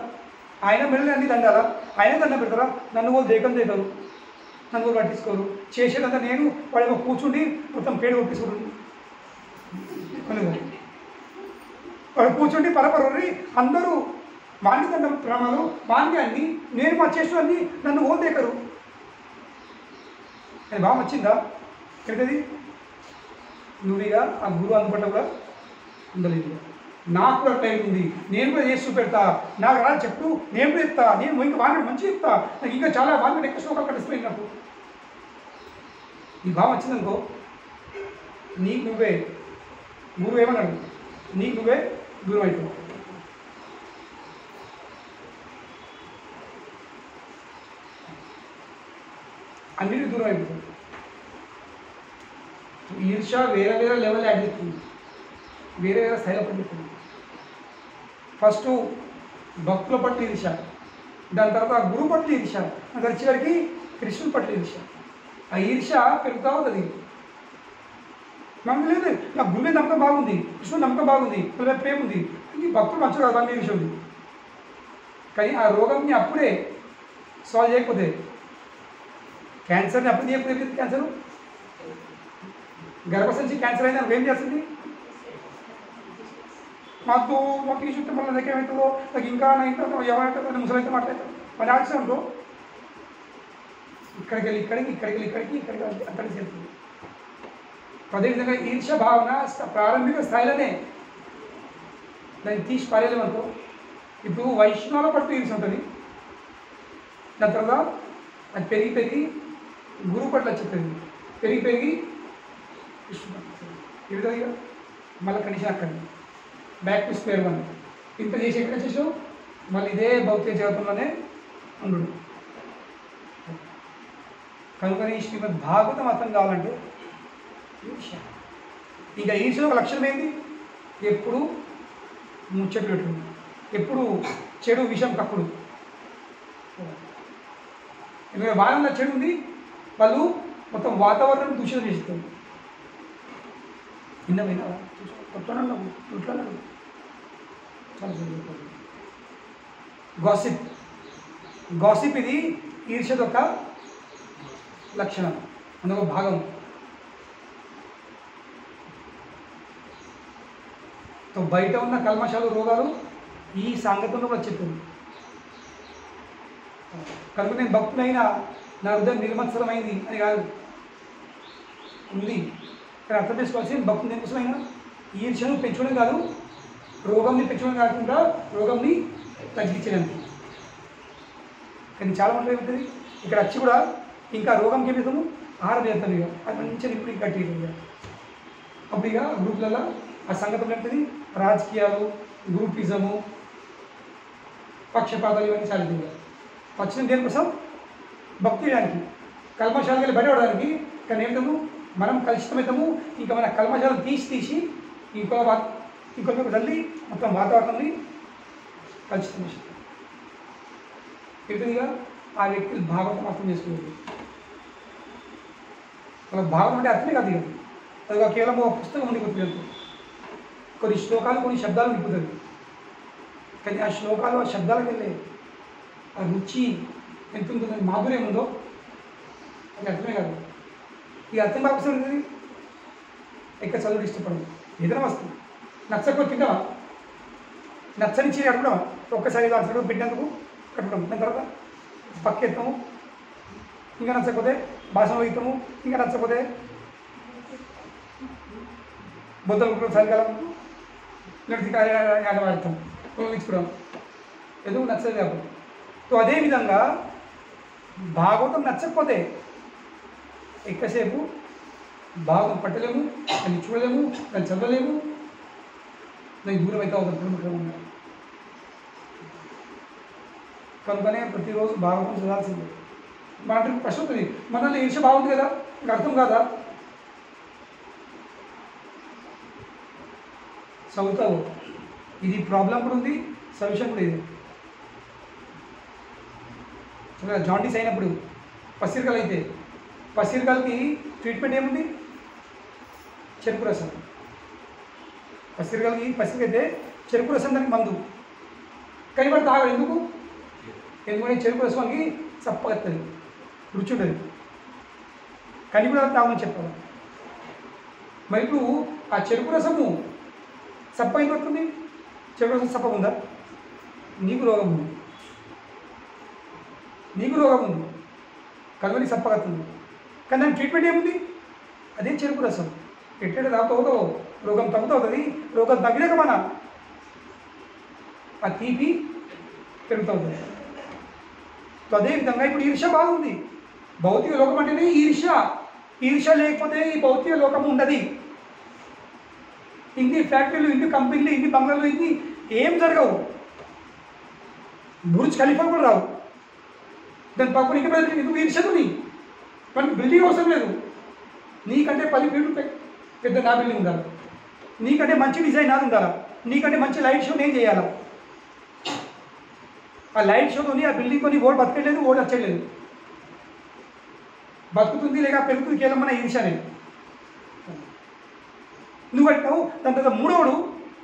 ఆయన మెడని అన్ని దండాలా? ఆయన దండం పెడతారా? నన్ను వాళ్ళు దేకం దేకరు, నన్ను వాళ్ళు పట్టించుకోరు. చేసేదంతా నేను వాడు కూర్చుండి మొత్తం పేరు ఒప్పించుకుంటు వాడు కూర్చుండి పరపరి అందరూ వాణి దండం ప్రమాణాలు వాణి అన్ని నేను మా చేసేవన్నీ నన్ను ఓన్ దేకరు. అది బాగా వచ్చిందా? ఏంటది? నువ్వుగా ఆ గురువు అందుబాటులో కూడా ఉండలేదు. నాకు కూడా టైం ఉంది, నేను కూడా చేసి చూపెడతా, నాకు రా చెప్పు నేను కూడా చెప్తా, నేను ఇంకా వాడిని మంచిగా చెప్తా, నాకు ఇంకా చాలా వాడిని ఎక్కువ శ్లోకాలు కట్టిస్తున్నాయి. నాకు ఈ భావం వచ్చిందనుకో నీకు నువ్వే గురువు ఏమన్నాడు, నీకు నువ్వే గురువు అయిపోవు. అన్నిటికీ దూరం అయిపోతుంది. ఈర్ష్య వేరే వేరే లెవెల్ యాడ్ చేస్తుంది, వేరే వేరే స్థాయిలో పండిస్తుంది. ఫస్ట్ భక్తుల పట్ల ఈర్ష్య, దాని తర్వాత గురువు పట్ల ఈర్ష్య, అది వచ్చేవారికి కృష్ణుని పట్ల ఈర్ష్య. ఆ ఈర్ష్య పెరుగుతూ ఉంటుంది. మనకు లేదు నా గురువే నమ్మకం బాగుంది, కృష్ణుడు నమ్మకం బాగుంది, పిల్లల ప్రేమ ఉంది, ఈ భక్తులు మంచిగా కాదు అనే విషయం ఉంది. కానీ ఆ రోగంని అప్పుడే సాల్వ్ చేయకపోతే క్యాన్సర్ని అప్పుడు చేయకపోతే క్యాన్సర్ గర్భసంచి క్యాన్సర్ అయినా ఏం చేస్తుంది? మాకు ఈ చుట్టూ మళ్ళీ దగ్గర ఏమవుతుందో నాకు ఇంకా ఎవరైతే ముసలైతే మాట్లాడతారు మరి ఆశ్రమంలో ఇక్కడికి వెళ్ళి ఇక్కడికి అక్కడికి చేస్తుంది. అదేవిధంగా ఈర్ష్య భావన ప్రారంభిక స్థాయిలోనే దాన్ని తీసి పారేయలేమనుకో. ఇప్పుడు వైష్ణవుల పట్ల ఈర్ష్య ఉంటుంది, దాని తర్వాత అది పెరిగి గురువు పట్ల చెప్తుంది, పెరిగి కృష్ణుడు ఈ విధంగా మళ్ళీ కండిషన్ అక్కడ బ్యాక్ టు స్క్వేర్ వన్. ఇంత చేసి ఎక్కడ చేసావు మళ్ళీ ఇదే భౌతిక జగత్తులోనే ఉండు. కనుకని శ్రీమద్ భాగవతం అర్థం కావాలంటే ఈర్ష. ఇంకా ఈర్షలో ఒక లక్షణం ఏంటి? ఎప్పుడు ముచ్చట్లు పెట్టుకుంది, ఎప్పుడు చెడు విషయం కప్పుడు. ఎందుకంటే వాళ్ళ చెడు ఉంది, వాళ్ళు మొత్తం వాతావరణం దూషితం చేస్తుంది. విన్నమైనా కొట్టడం ఇంట్లో చాలా గాసిప్. గాసిప్ ఇది ఈర్ష్యది ఒక లక్షణం, అందులో భాగం. బయట ఉన్న కల్మషాలు రోగాలు ఈ సాంగత్యంలో కూడా చెప్తుంది. కనుక నేను భక్తులైనా నా హృదయం నిర్మత్సరమైంది అని కాదు, ఉంది. కానీ అర్థం చేసుకోవాల్సింది భక్తులు దేనికోసమైనా ఈర్ష్యను పెంచడం కాదు, రోగంని పెంచడం కాకుండా రోగంని తగ్గించడానికి. కానీ చాలా మంది ఏమవుతుంది ఇక్కడ వచ్చి కూడా ఇంకా రోగంకి ఏమవుతాము ఆహారం చేస్తాను. ఇక అది మంచిగా ఇప్పుడు కట్టి ఇక అప్పుడు ఇక గ్రూప్లలో ఆ సంగతం ఏంటిది రాజకీయాలు, గ్రూపిజము, పక్షపాతాలు ఇవన్నీ సాధించాలి. వచ్చిన దేనికోసం భక్తి చేయడానికి, కల్మషాలకు వెళ్ళి బయటపడడానికి. కానీ ఏమిటము మనం కలుషితమవుతాము. ఇంకా మన కల్మషాలను తీసి ఇంకొక తల్లి మొత్తం వాతావరణాన్ని కలుషితం చేస్తుంది. ఏంటిదిగా ఆ వ్యక్తులు భాగవతం అర్థం చేసుకోలేదు. వాళ్ళ భాగం అంటే అర్థమే కాదు. ఇక అది కేవలం ఒక పుస్తకం ఉంది గుర్తులేదు. కొన్ని శ్లోకాలు కొన్ని శబ్దాలు నింపుతుంది. కానీ ఆ శ్లోకాలు ఆ శబ్దాలకు వెళ్ళే ఆ రుచి ఎంత ఉంటుందో, మాధుర్యం ఉందో అది అర్థమే కాదు. ఈ అర్థం కాకపోతే ఎక్కడ చదువులు ఇష్టపడదు. ఏదైనా వస్తుంది నచ్చకపోతే తింటావా, నచ్చని చీర కట్టుకోవడం ఒక్కసారి అసలు పెట్టినందుకు కట్టుకోవడం, దాని తర్వాత పక్కెత్తాము, ఇంకా నచ్చకపోతే భాషలో ఇస్తాము, ఇంకా నచ్చకపోతే బొద్దలు కుట్టడం, చలికాలం ఆట వాడతాం, ఉపయోగించుకోవడం, ఎందుకు నచ్చదు కాబట్టి. సో అదేవిధంగా భాగవతం నచ్చకపోతే ఎక్కువసేపు భాగవతం పట్టలేము, దాన్ని చూడలేము, దాన్ని చదవలేము, దానికి దూరం అయితే అవుతుంది కుటుంబంలో. కనుకనే ప్రతిరోజు భాగవతం చదవాల్సిందే. మన ప్రశ్న ఉంటుంది, మనల్ని ఈర్ష బాగుంది కదా, ఇంకా అర్థం కాదా? చదువుతావు, ఇది ప్రాబ్లం కూడా ఉంది, సొల్యూషన్ కూడా ఇది. జాండీస్ అయినప్పుడు పసిరికలు అయితే పసిరికలకి ట్రీట్మెంట్ ఏముంది? చెరుకు రసం. పసిరికైతే చెరుకు రసం దానికి మందు. కానీ వాడు తాగడు. ఎందుకంటే చెరుకు రసానికి చప్పగత్తది, రుచి ఉంటుంది. కానీ కూడా తాగమని చెప్పాలి. మరి ఇప్పుడు ఆ చెరుకు రసము సప్ప ఏం పడుతుంది? చెరుకు రసం సప్ప ఉందా? నీకు రోగం ఉంది, కనుగొని సప్పగత్తుంది. కానీ దాని ట్రీట్మెంట్ ఏముంది? అదే చెరుకు రసం. ఎట్లా తాగుతావుతో రోగం తగ్గుతుంది. రోగం తగ్గినాక మన ఆ తీపి పెరుగుతుంది. సో అదేవిధంగా ఇప్పుడు ఈర్ష్య బాగుంది. భౌతిక లోకం అంటేనే ఈర్ష్య లేకపోతే ఈ భౌతిక లోకం ఉండదు. ఇన్ని ఫ్యాక్టరీలు, ఇన్ని కంపెనీలు, ఇన్ని బంగ్లాలు, ఇన్ని ఏం జరగవు. బుర్జ్ ఖలీఫా కూడా రావు. దాని పక్కన ఇంకా ఎందుకు ఈర్ష్యని? మనకి బిల్డింగ్ అవసరం లేదు. నీకంటే 10 ఫీట్లు పెద్ద నా బిల్డింగ్ ఉండాలి, నీకంటే మంచి డిజైన్ నాది ఉండాలా, నీకంటే మంచి లైట్ షో నేను చేయాలా. ఆ లైట్ షోతోని ఆ బిల్డింగ్ కొని ఓడి బతకలేదు, ఓడి వచ్చలేదు. బతుకుతుంది లేక పెరుగుతుంది కేవలం మన ఈర్ష్యనే. నువ్వు కట్టినావు, దాని తర్వాత మూడోడు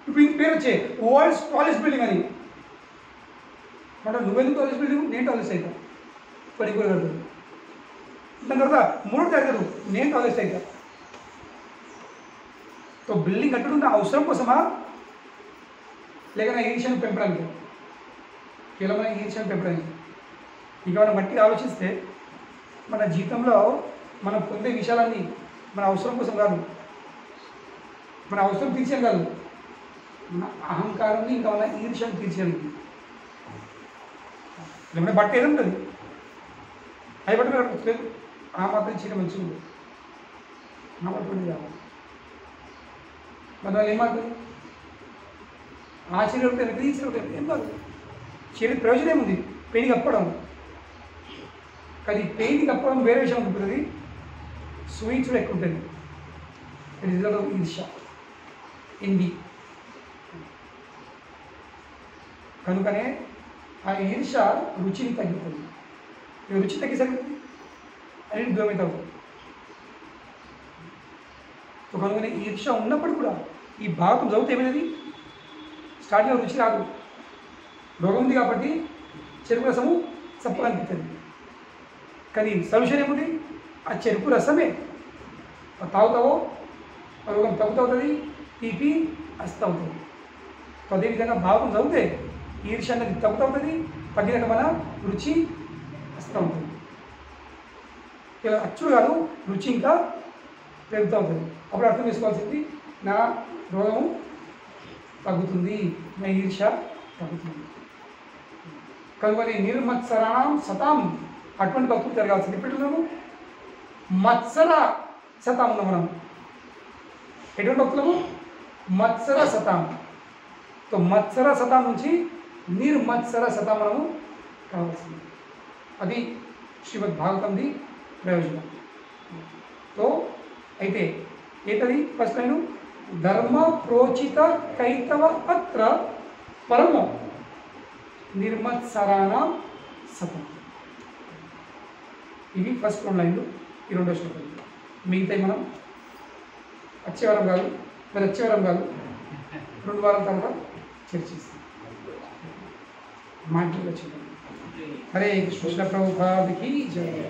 ఇప్పుడు ఇంక పేరు వచ్చే వరల్డ్స్ టాలెస్ట్ బిల్డింగ్ అని. అంటే నువ్వెందుకు టాలెస్ట్ బిల్డింగ్? నేను టాలెస్ట్ అవుతా, పడి కూడా కడుతుంది. దాని తర్వాత మూడోడు జరగదు, నేను టాలెస్ట్ అవుతా. సో బిల్డింగ్ కట్టడం నా అవసరం కోసమా, లేక నా ఈర్ష్యను పెంపడానికి? కేవలం ఈర్ష్యను పెంపడానికి. ఇక మనం బట్టి ఆలోచిస్తే మన జీవితంలో మనం పొందే విషయాలన్నీ మన అవసరం కోసం కాదు, మన అవసరం తీర్చేది కాదు, మన అహంకారాన్ని ఇంకా మన ఈర్ష్యను తీర్చేయడానికి. లేకపోతే బట్ట ఏది ఉంటుంది, అవి బట్టి లేదు, ఆ మాత్రం చీర మంచిగా ఉంది, నా బట్టి కావాలి. మన వాళ్ళు ఏం మారుతుంది ఆశ్చర్యం ఉంటుంది తీసుకోవడం ఏం కాదు శరీర ప్రయోజనం ఏముంది పెయిన్ కప్పడం కానీ పెయిన్ కప్పడం వేరే విషయం ఉంటుంది స్వీట్స్ ఎక్కువ ఉంటుంది రిజల్ట్ ఆఫ్ ఈర్ష ఎంవి కనుకనే ఆ ఈర్ష రుచిని తగ్గుతుంది రుచి తగ్గేసరికి అనేది దూరం అవుతావు కనుకనే ఈర్ష ఉన్నప్పుడు కూడా ఈ భాగం చదివితే ఏమైనది స్టార్టింగ్లో రుచి రాదు రోగం ఉంది కాబట్టి చెరుకు రసము చప్పగా అనిపిస్తుంది కానీ సొల్యూషన్ ఏముంది ఆ చెరుకు రసమే తాగుతావో రోగం తగ్గుతుంది తీపి అస్త అవుతుంది అదేవిధంగా భాగం చదివితే ఈర్ష అనేది తగ్గుతుంది తగ్గినాక మన రుచి అస్త ఉంటుంది ఇలా అచ్చుడు కాదు రుచి ఇంకా పెరుగుతూ ఉంటుంది అప్పుడు అర్థం చేసుకోవాల్సింది నా రోగము తగ్గుతుంది నా ఈర్ష తగ్గుతుంది కనుక నిర్మత్సరాణం సతాం అటువంటి భక్తులు జరగాల్సింది ఎప్పుడున్నాము మత్సర శతాం ఉన్నాం మనం ఎటువంటి భక్తులము మత్సర శతాం తో మత్సర శతాం నుంచి నిర్మత్సర శతాం మనము కావాల్సింది అది శ్రీమద్ భాగవతంది ప్రయోజనం తో అయితే ఏతది ఫస్ట్ లైను ధర్మ ప్రోచిత కైతవ అత్ర పరమో నిర్మత్సరాణం సతం ఇవి ఫస్ట్ 2 లైన్లు ఈ 2వ శ్లోకం మిగతాయి మనం వచ్చే వారం కాదు 2 వారాల తర్వాత చర్చిస్తాం మాటలు వచ్చింది హరే కృష్ణ ప్రభుపాదికి జయ